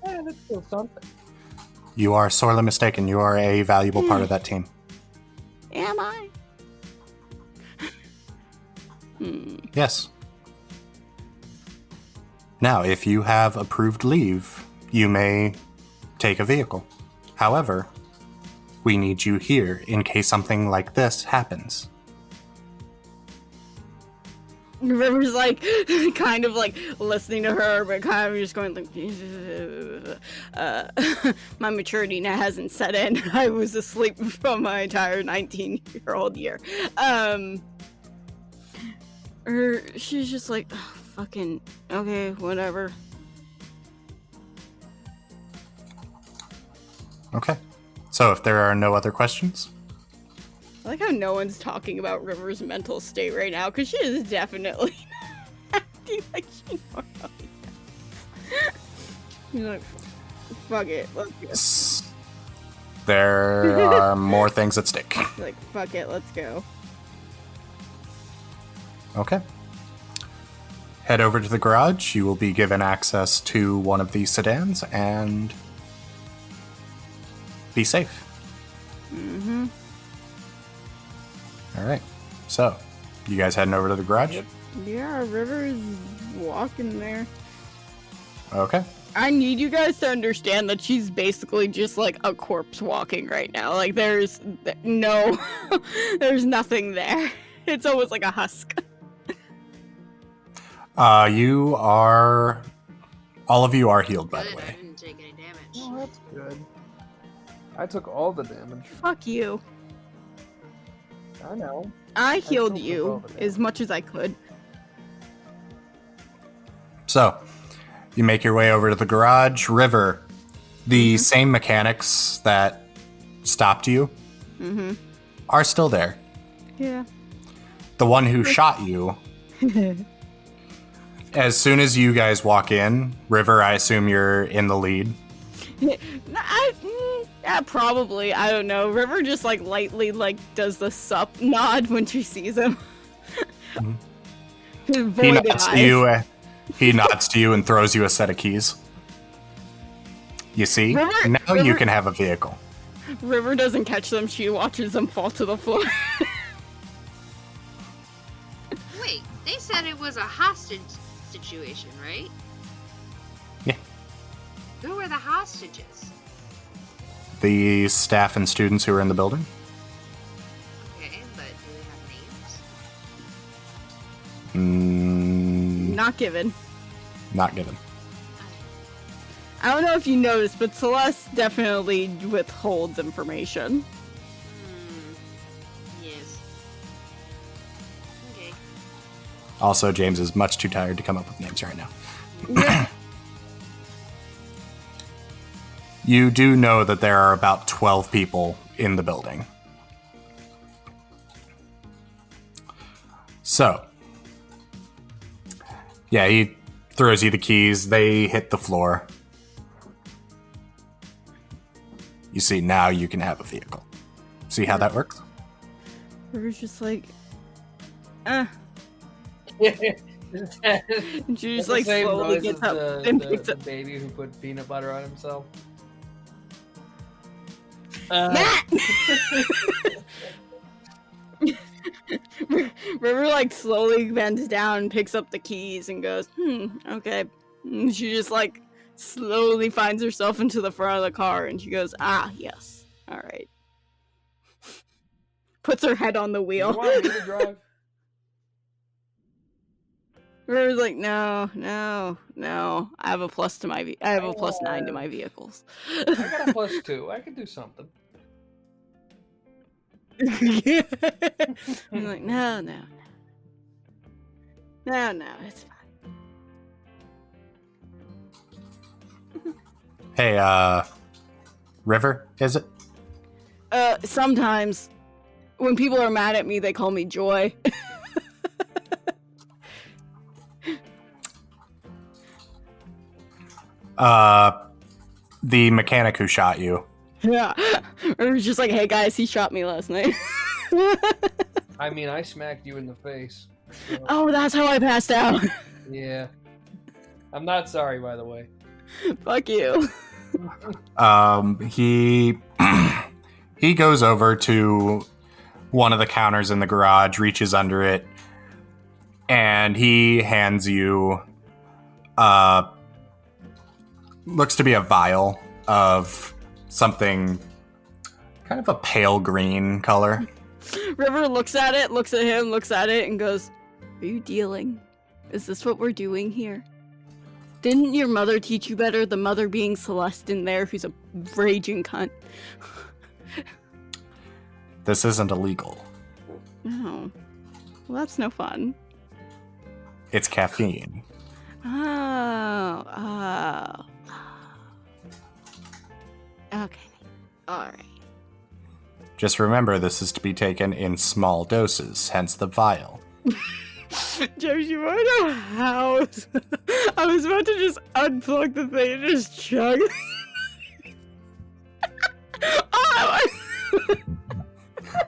Yeah, that's still something. You are sorely mistaken. You are a valuable part of that team. Am I? Yes. Now, if you have approved leave, you may take a vehicle. However, we need you here in case something like this happens. River's like kind of like listening to her, but kind of just going like, my maturity now hasn't set in. I was asleep for my entire 19-year-old year. Or she's just like, oh, fucking okay, whatever. Okay. So if there are no other questions, I like how no one's talking about River's mental state right now, because she is definitely acting like she normally does. She's like, fuck it, let's go. there are more things at stake. She's like, fuck it, let's go. Okay. Head over to the garage. You will be given access to one of these sedans and be safe. Mm-hmm. All right. So, you guys heading over to the garage? Yeah, River's walking there. Okay. I need you guys to understand that she's basically just like a corpse walking right now. Like there's no, there's nothing there. It's almost like a husk. You are... All of you are healed, by the Good, I way. didn't take any damage. Oh, that's good. I took all the damage. Fuck you. I know. I healed still took all you the damage. as much as I could. So, you make your way over to the garage. River, the same mechanics that stopped you Mm-hmm. are still there. Yeah. The one who shot you, as soon as you guys walk in, River, I assume you're in the lead. Yeah, probably. I don't know. River just like lightly like does the sup nod when she sees him. His He voided nods to eyes. you. He nods to you and throws you a set of keys. You see? River- Now you River- can have a vehicle. River doesn't catch them. She watches them fall to the floor. Wait, they said it was a hostage situation, right? Yeah. Who were the hostages? The staff and students who are in the building. Okay, but do they have names? Not given. Not given. I don't know if you noticed, but Celeste definitely withholds information. Yes. Okay. Also, James is much too tired to come up with names right now. Yeah. You do know that there are about 12 people in the building. So, yeah, he throws you the keys. They hit the floor. You see, now you can have a vehicle. See how that works? River's just like, and she just like slowly gets up and picks the up. baby who put peanut butter on himself. Matt! River like slowly bends down and picks up the keys and goes, okay. And she just like slowly finds herself into the front of the car and she goes, yes. All right. Puts her head on the You wheel. want me to drive? River's like, no. I have a plus to my I have a plus 9 to my vehicles. I got a +2. I can do something. I'm like, no, it's fine. Hey, River, is it? Sometimes when people are mad at me, they call me Joy. The mechanic who shot you. Yeah. Or it was just like, hey guys, he shot me last night. I mean, I smacked you in the face. So, Oh, that's how I passed out. yeah. I'm not sorry, by the way. Fuck you. He he goes over to one of the counters in the garage, reaches under it, and he hands you looks to be a vial of something kind of a pale green color. River looks at it, looks at him, looks at it, and goes, are you dealing? Is this what we're doing here? Didn't your mother teach you better? The mother being Celeste in there, who's a raging cunt. This isn't illegal. Oh. Well, that's no fun. It's caffeine. Oh. Okay. Alright. Just remember, this is to be taken in small doses, hence the vial. James, you wanna know how? I was about to just unplug the thing and just chug.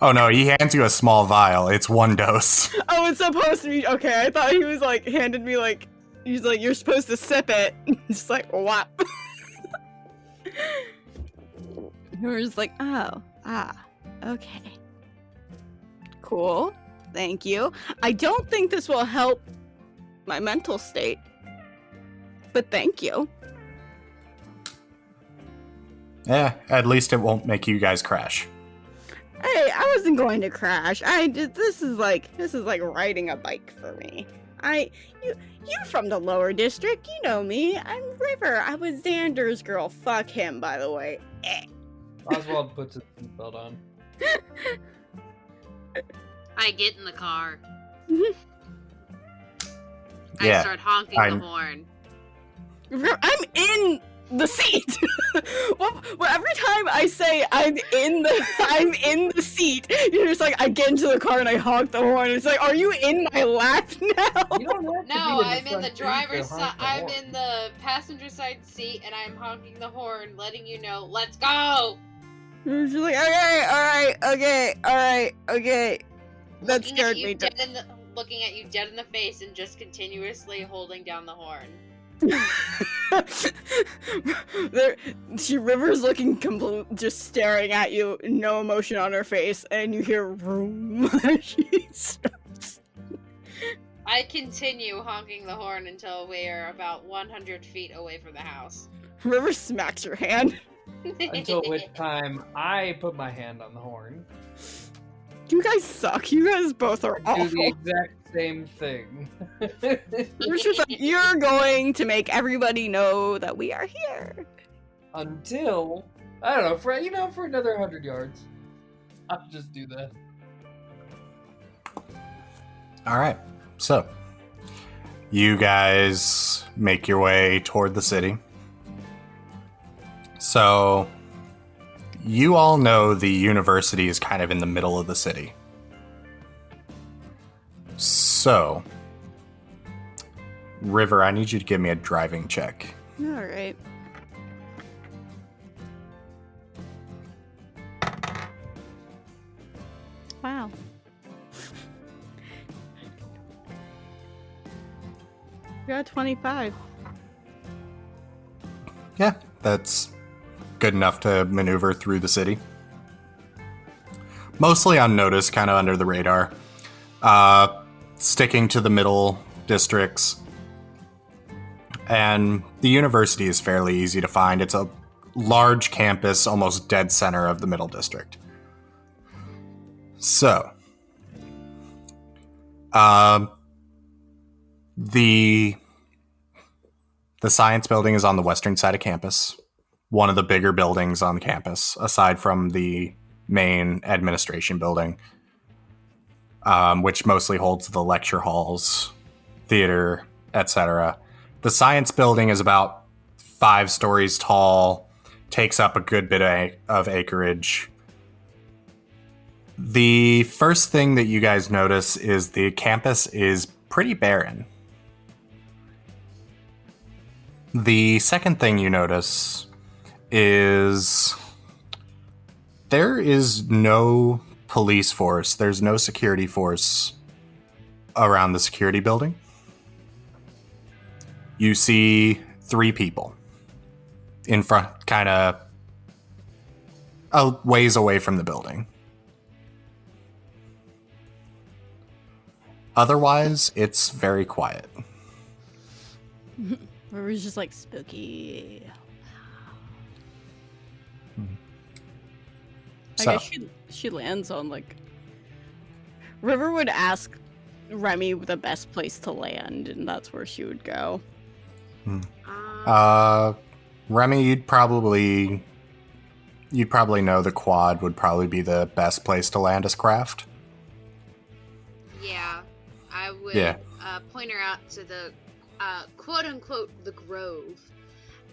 Oh no, he hands you a small vial. It's one dose. Oh, it's supposed to be. Okay, I thought he was like, handed me like, he's like, you're supposed to sip it. Just like, what? We're just like, okay. Cool. Thank you. I don't think this will help my mental state, but thank you. Yeah, at least it won't make you guys crash. Hey, I wasn't going to crash. This is like riding a bike for me. You're from the lower district. You know me. I'm River. I was Xander's girl. Fuck him, by the way. Oswald puts his seatbelt on. I get in the car. Yeah, I start honking the horn. I'm in the seat. well, every time I say I'm in the seat, you're just like, I get into the car and I honk the horn. It's like, are you in my lap now? You don't have to No, be I'm in front the seat to driver's honk side. the I'm horn. in the passenger side seat, and I'm honking the horn, letting you know, let's go. You're just like, okay. That scared me. Looking at you dead in the face and just continuously holding down the horn. River's looking just staring at you, no emotion on her face, and you hear vroom. She stops. I continue honking the horn until we're about 100 feet away from the house. River smacks her hand. Until which time I put my hand on the horn. You guys suck. You guys both are Do awful. the exact same thing. You're just like, you're going to make everybody know that we are here. Until I don't know, for another 100 yards. I'll just do that. All right. So, you guys make your way toward the city. So, you all know the university is kind of in the middle of the city. So, River, I need you to give me a driving check. Alright. Wow. You got 25. Yeah, that's good enough to maneuver through the city. Mostly unnoticed, kind of under the radar. sticking to the middle districts. And the university is fairly easy to find. It's a large campus, almost dead center of the middle district. So, the science building is on the western side of campus, one of the bigger buildings on campus, aside from the main administration building, which mostly holds the lecture halls, theater, etc. The science building is about 5 stories tall, takes up a good bit of acreage. The first thing that you guys notice is the campus is pretty barren. The second thing you notice is there is no police force, there's no security force around the security building. You see 3 people in front, kind of a ways away from the building. Otherwise, it's very quiet. River's just like spooky. So, I guess she lands on like. River would ask Remy the best place to land, and that's where she would go. Remy, you'd probably know the quad would probably be the best place to land a craft. Yeah, I would point her out to the quote unquote the grove,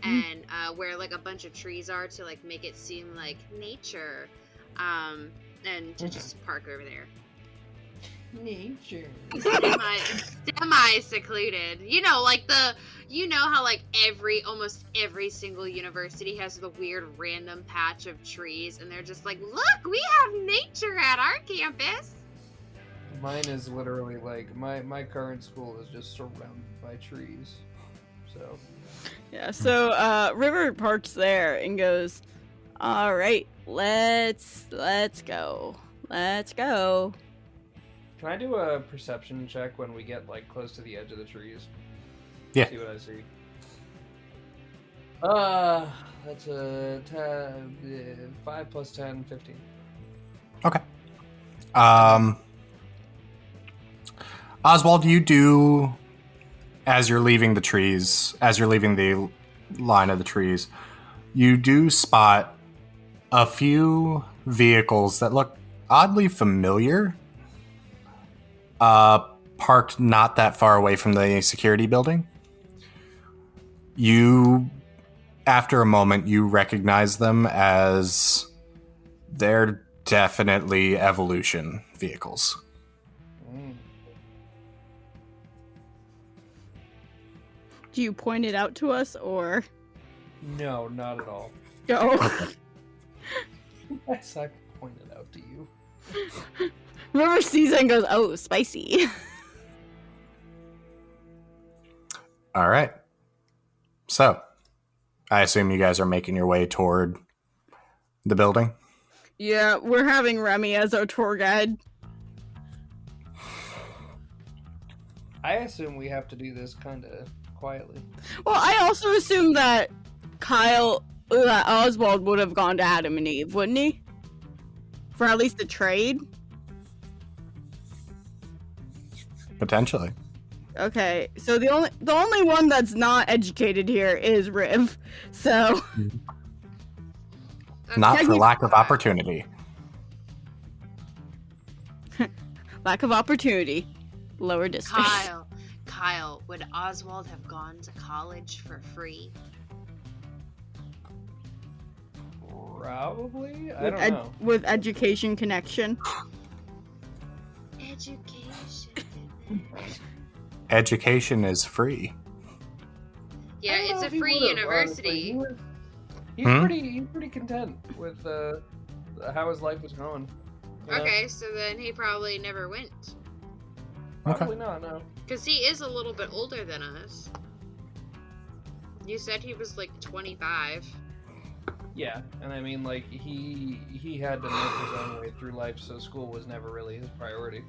and where like a bunch of trees are to like make it seem like nature, and to just park over there. Nature. Semi secluded. You know, like how like almost every single university has the weird random patch of trees, and they're just like, look, we have nature at our campus. Mine is literally like my current school is just surrounded by trees. So Yeah, so River parks there and goes, "All right, let's go. Let's go." can I do a perception check when we get like close to the edge of the trees? Yeah. See what I see. That's a 5 plus 10, 15. Okay. Oswald, you do, as you're leaving the trees, as you're leaving the line of the trees, you do spot a few vehicles that look oddly familiar, parked not that far away from the security building. You, after a moment, you recognize them as they're definitely evolution vehicles. Do you point it out to us, or No, not at all. go? I suck point it out to you. River sees it and goes, "Oh, spicy." All right. So, I assume you guys are making your way toward the building? Yeah, we're having Remy as our tour guide. I assume we have to do this kind of quietly. Well, I also assume that Oswald would have gone to Adam and Eve, wouldn't he? For at least a trade? Potentially. Okay, so the only one that's not educated here is Riv. So Not for Technically- lack of opportunity. lack of opportunity, lower district. Kyle, would Oswald have gone to college for free? Probably? I don't know. With education connection. Education. Education is free. Yeah, I don't it's know a if he free would've, university. honestly. He's pretty content with how his life was going. you know? Okay, so then he probably never went. Probably not, no. Because he is a little bit older than us. You said he was like 25. Yeah, and I mean, like he had to make his own way through life, so school was never really his priority.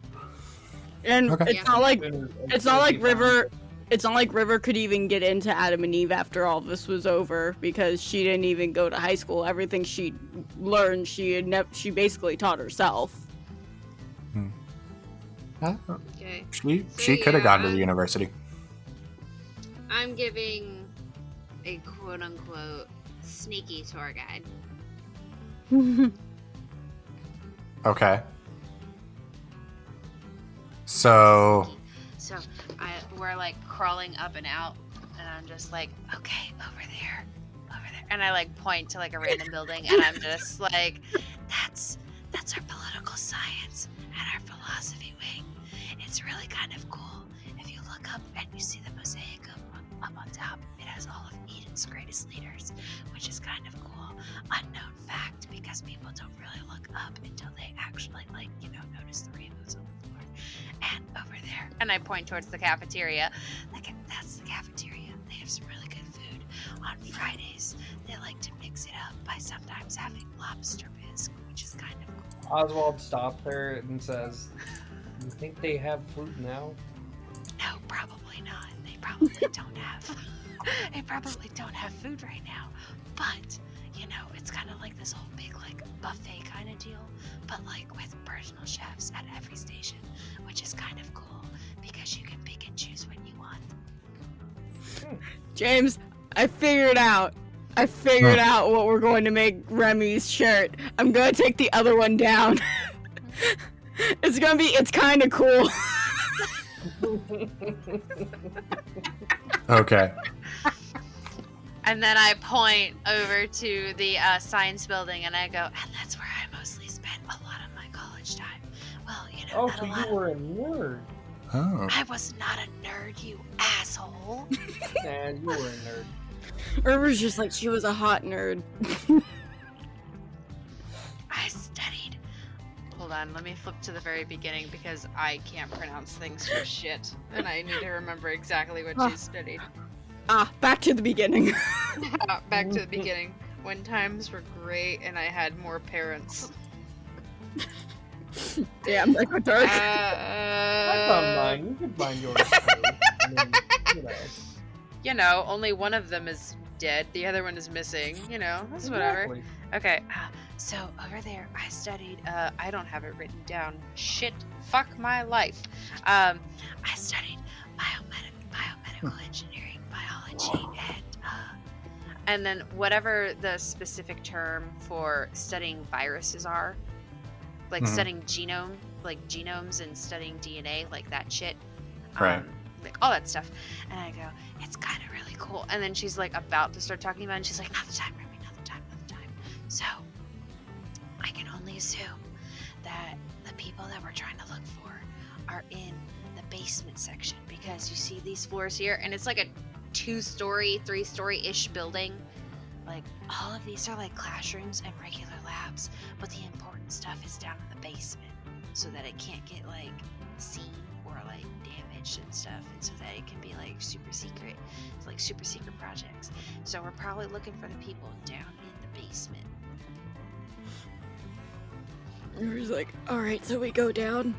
And Okay. it's not like It's not like River. It's not like River could even get into Adam and Eve after all this was over because she didn't even go to high school. Everything she learned, she basically taught herself. Okay. She could have gone to the university. I'm giving a quote unquote sneaky tour guide. Okay. So So we're like crawling up and out, and I'm just like, okay, over there, and I like point to like a random building, and I'm just like, that's our political science and our philosophy wing. It's really kind of cool. If you look up and you see the mosaic up on top, it has all of Eden's greatest leaders, which is kind of cool. Unknown fact, because people don't really look up until they actually notice the rainbows on the floor. And over there, and I point towards the cafeteria. That's the cafeteria. They have some really good food. On Fridays, they like to mix it up by sometimes having lobster bisque, which is kind of cool. Oswald stopped her and says, "You think they have food now?" No, probably not. They probably don't have. They probably don't have food right now. But it's kind of like this whole big like buffet kind of deal, but like with personal chefs at every station, which is kind of cool because you can pick and choose when you want. James, I figured out what we're going to make Remy's shirt. I'm gonna take the other one down. It's kind of cool. okay. And then I point over to the science building and I go, and that's where I mostly spent a lot of my college time. Well, Oh, not so a lot. you were a nerd. Oh. I was not a nerd, you asshole. Man, you were a nerd. River's just like she was a hot nerd. I studied. Hold on, let me flip to the very beginning because I can't pronounce things for shit. And I need to remember exactly what she studied. Back to the beginning. Back to the beginning. When times were great and I had more parents. Damn, that got dark. I found mine. You can find yours too. I mean, Only one of them is dead. The other one is missing. That's whatever. Exactly. Okay, so over there, I studied, I don't have it written down. Shit, fuck my life. I studied biomedical engineering, biology, and then whatever the specific term for studying viruses are, like studying genomes and studying DNA, like that shit. Right. Like all that stuff. And I go, it's kind of really cool. And then she's like about to start talking about it, and she's like, not the time, Remy, not the time. So I can only assume that the people that we're trying to look for are in the basement section, because you see these floors here, and it's like a 2-story, 3-story-ish building. Like all of these are like classrooms and regular labs, but the important stuff is down in the basement, so that it can't get like seen or like damaged and stuff, and so that it can be like super secret. It's like super secret projects. So we're probably looking for the people down in the basement. River's like, alright, so we go down.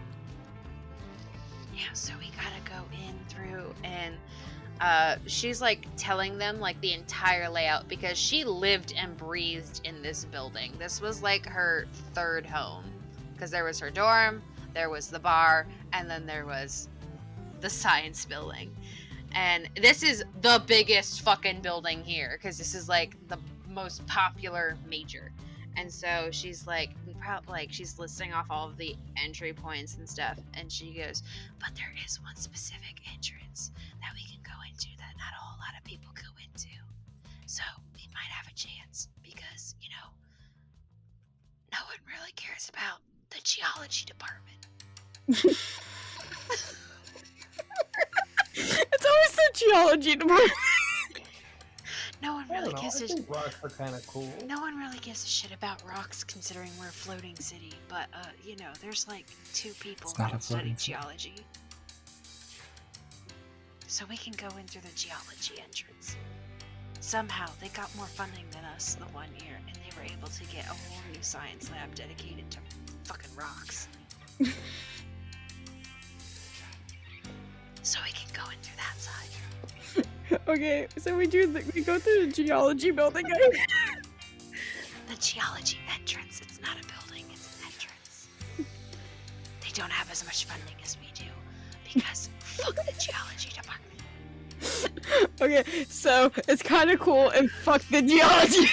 Yeah, so we gotta go in through, and she's like telling them like the entire layout, because she lived and breathed in this building. This was like her third home, because there was her dorm, there was the bar, and then there was the science building. And this is the biggest fucking building here, because this is like the most popular major. And so she's like, she's listing off all of the entry points and stuff, and she goes, but there is one specific entrance that we can go into that not a whole lot of people go into. So we might have a chance, because, no one really cares about the geology department. It's always the geology department. No one I really don't know. gives I a think rocks are kind of cool. No one really gives a shit about rocks, considering we're a floating city. But there's like 2 people It's not that a study floating city. geology, so we can go in through the geology entrance. somehow they got more funding than us the one year, and they were able to get a whole new science lab dedicated to fucking rocks. So we can go in through that side. Okay, so we go through the geology building. The geology entrance, it's not a building, it's an entrance. They don't have as much funding as we do, because fuck the geology department. Okay, so it's kind of cool and fuck the geology.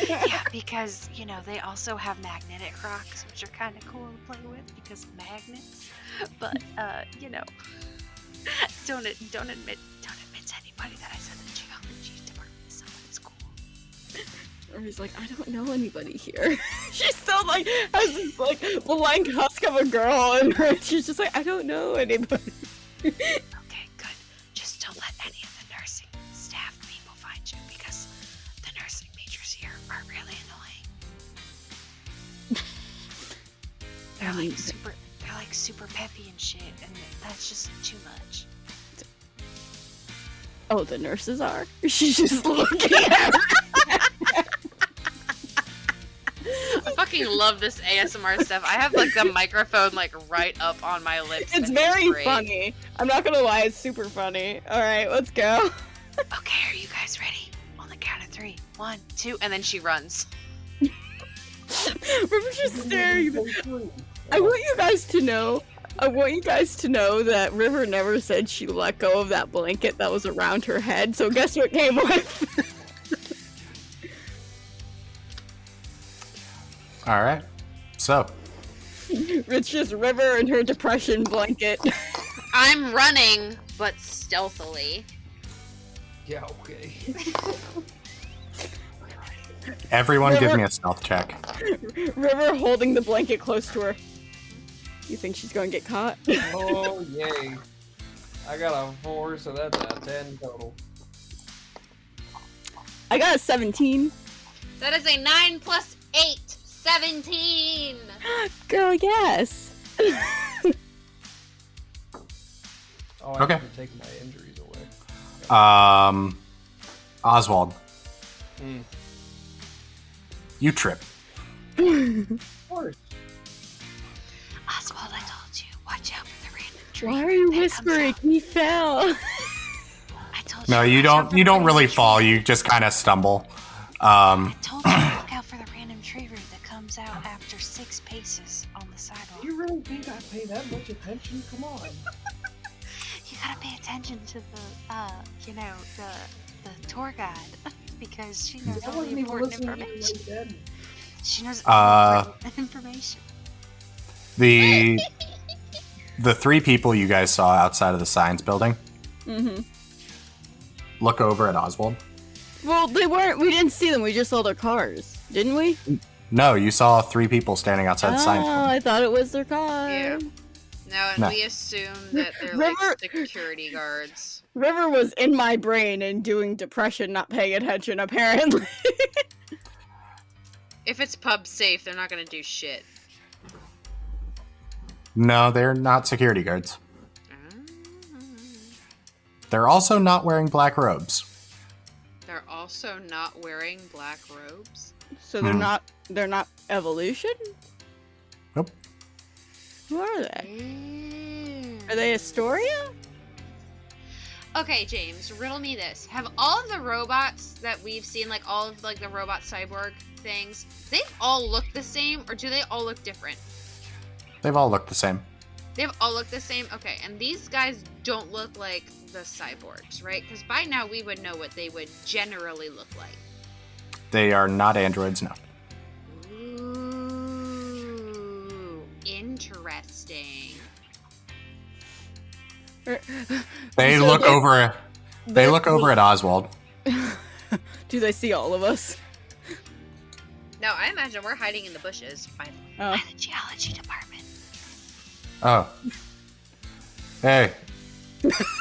Yeah, because, you know, they also have magnetic rocks, which are kind of cool to play with because of magnets. But, you know, don't admit to anybody that I said the geology department is somebody's cool. Or he's like, I don't know anybody here. She's still like has this like blank husk of a girl, and she's just like, I don't know anybody. Okay, good. Just don't let any of the nursing staff people find you, because the nursing majors here are really annoying. They're like super peppy and shit, and that's just too much. Oh, the nurses are. She's just looking at her. I fucking love this ASMR stuff. I have like the microphone like right up on my lips. It's and very great. funny. I'm not gonna lie, it's super funny. All right, let's go. Okay, are you guys ready? On the count of 3. 1, 2, and then she runs. River's just staring. I want you guys to know that River never said she let go of that blanket that was around her head. So guess what came with? All right. So, It's just River and her depression blanket. I'm running, but stealthily. Yeah, okay. everyone give River- me a stealth check. River holding the blanket close to her. You think she's gonna get caught? Oh, yay. I got a 4, so that's a 10 total. I got a 17. That is a 9 plus 8. 17! Girl, yes. Oh, I Okay. have to take my injuries away. Oswald, Hmm. you trip. Of course. Oswald, I told you, watch out for the random tree. Why are you that comes whispering? out. He fell. I told No, you. you watch out don't. for You the don't random really tree. fall. You just kind of stumble. I told you to look out for the random tree root that comes out after 6 paces on the sidewalk. You really think I pay that much attention? Come on. You gotta pay attention to the tour guide because she knows I all the wasn't even important listening to you information. like that. She knows all the important information. The 3 people you guys saw outside of the science building. Mm-hmm. Look over at Oswald. Well, they weren't. We didn't see them. We just saw their cars, didn't we? No, you saw 3 people standing outside the science building. I thought it was their car. Yeah. No, and No. we assume that they're River- like security guards. River was in my brain and doing depression, not paying attention, apparently. If it's pub safe, they're not gonna do shit. No, they're not security guards. Mm. They're also not wearing black robes. They're also not wearing black robes. So they're Hmm. not. They're not evolution. Nope. Who are they? Are they Astoria? Okay, James, riddle me this. Have all of the robots that we've seen, like all of like the robot cyborg things, they've all looked the same, or do they all look different? They've all looked the same. They've all looked the same? Okay, and these guys don't look like the cyborgs, right? Because by now we would know what they would generally look like. They are not androids, no. Ooh, interesting. They So look they- over. They look over at Oswald. Do they see all of us? No, I imagine we're hiding in the bushes by Oh. the geology department. Oh. Hey.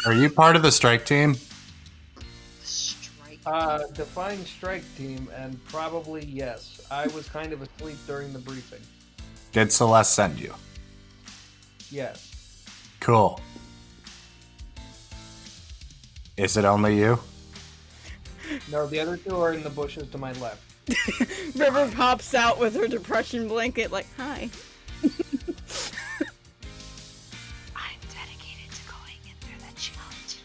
Are you part of the strike team? Strike. Define strike team, and probably yes. I was kind of asleep during the briefing. Did Celeste send you? Yes. Cool. Is it only you? No, the other two are in the bushes to my left. River pops out with her depression blanket, like, hi. I'm dedicated to going in through the challenge.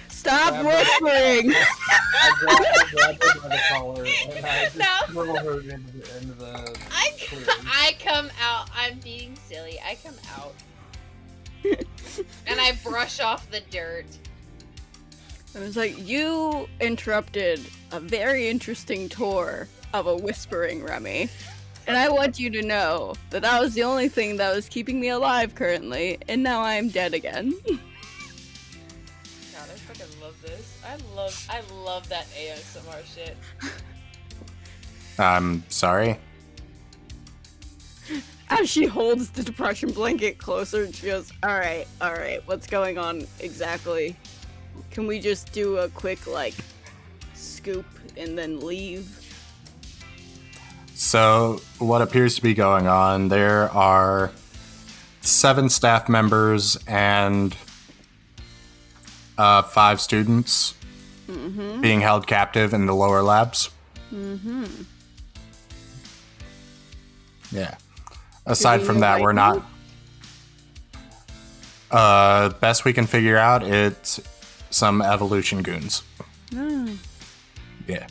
Stop Grab her. whispering! I grab her by the collar and I just No. throw her into the clearing. I come out. I'm being silly. I come out. And I brush off the dirt. I was like, you interrupted a very interesting tour of a whispering Remy. And I want you to know that that was the only thing that was keeping me alive currently, and now I'm dead again. God, I fucking love this. I love that ASMR shit. I'm sorry. As she holds the depression blanket closer, she goes, alright, what's going on exactly? Can we just do a quick, like, scoop and then leave? So, what appears to be going on, there are 7 staff members and 5 students being held captive in the lower labs. Yeah. Aside we from know that, right we're now? not. Best we can figure out, it's some evolution goons. Yeah.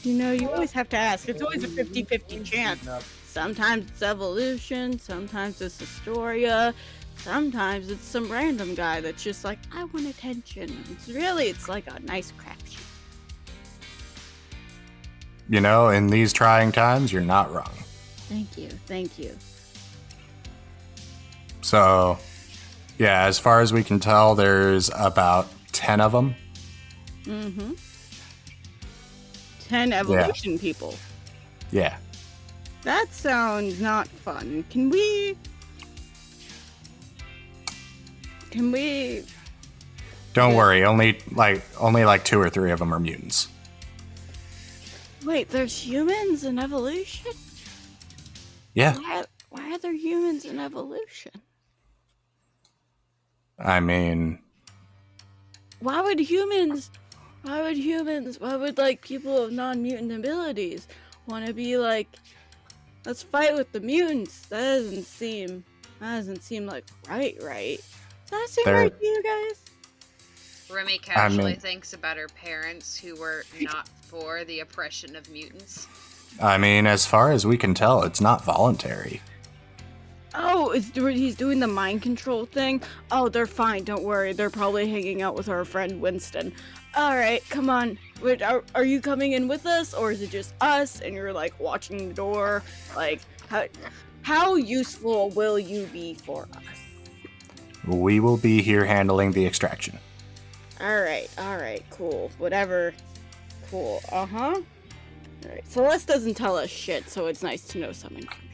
You know, you always have to ask. It's always a 50-50 chance. Sometimes it's evolution, sometimes it's Astoria, sometimes it's some random guy that's just like, I want attention. It's like a nice crapshoot. You know, in these trying times, you're not wrong. Thank you. So, yeah, as far as we can tell, there's about 10 of them. 10 evolution people. Yeah. That sounds not fun. Can we... Don't worry, only like 2 or 3 of them are mutants. Wait, there's humans in evolution? Yeah. Why are there humans in evolution? I mean, Why would like people of non-mutant abilities want to be like, let's fight with the mutants? That doesn't seem like right. Does that seem They're- right to you guys? Remy casually mean- thinks about her parents who were not for the oppression of mutants. as far as we can tell, it's not voluntary. Oh, he's doing the mind control thing? Oh, they're fine, don't worry. They're probably hanging out with our friend Winston. Alright, come on. Wait, are you coming in with us, or is it just us, and you're, like, watching the door? Like, how useful will you be for us? We will be here handling the extraction. Alright, cool. Whatever. Cool, uh-huh. Alright, Celeste doesn't tell us shit, so it's nice to know some information.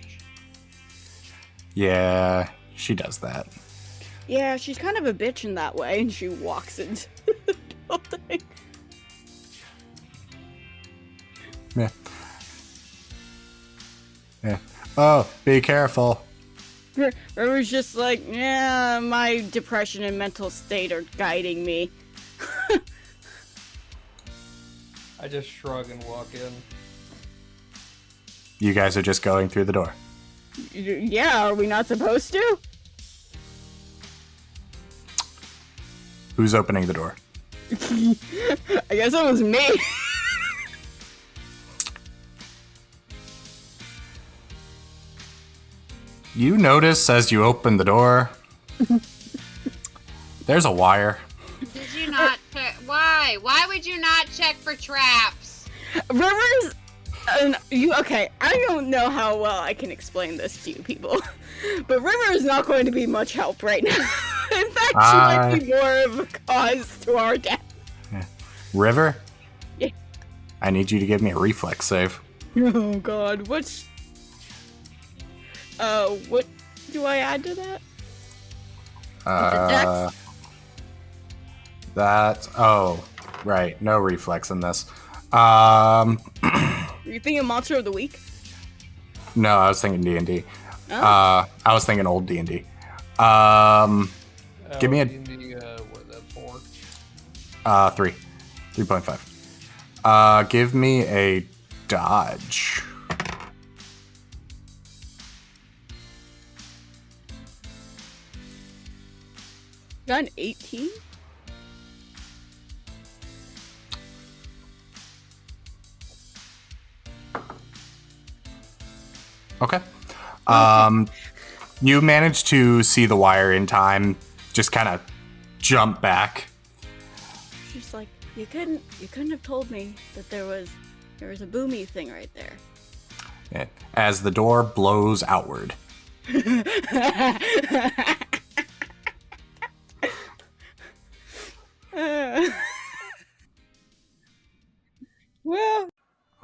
Yeah, she does that. Yeah, she's kind of a bitch in that way, and she walks into the building. Yeah. Oh, be careful. River's just like, yeah, my depression and mental state are guiding me. I just shrug and walk in. You guys are just going through the door. Yeah, are we not supposed to? Who's opening the door? I guess it was me. You notice as you open the door, there's a wire. Did you not check? Why? Why would you not check for traps? River's... okay, I don't know how well I can explain this to you people, but River is not going to be much help right now. In fact, she might be more of a cause to our death. River? Yeah. I need you to give me a reflex save. Oh god, what do I add to that? Dex? Oh, right. No reflex in this. Are you thinking Monster of the Week? No, I was thinking D&D. Oh. I was thinking old D&D. Give me a- D&D, what, 4? 3. 3.5. Give me a dodge. Got an 18? Okay. You managed to see the wire in time, just kind of jump back. She's like, you couldn't have told me that there was a boomy thing right there. As the door blows outward. Well,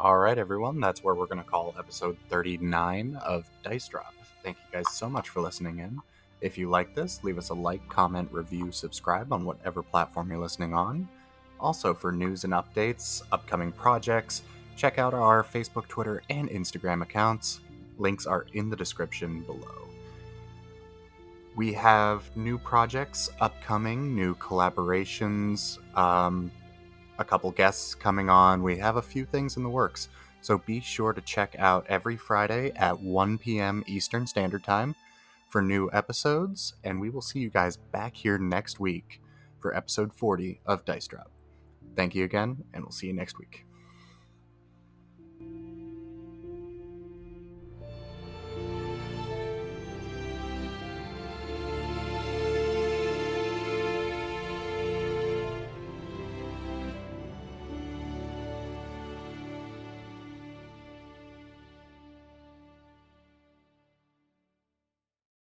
All right, everyone. That's where we're going to call episode 39 of Dice Drop. Thank you guys so much for listening in. If you like this, leave us a like, comment, review, subscribe on whatever platform you're listening on. Also, for news and updates, upcoming projects, check out our Facebook, Twitter, and Instagram accounts. Links are in the description below. We have new projects upcoming, new collaborations, a couple guests coming on. We have a few things in the works. So be sure to check out every Friday at 1 p.m. Eastern Standard Time for new episodes, and we will see you guys back here next week for episode 40 of Dice Drop. Thank you again, and we'll see you next week.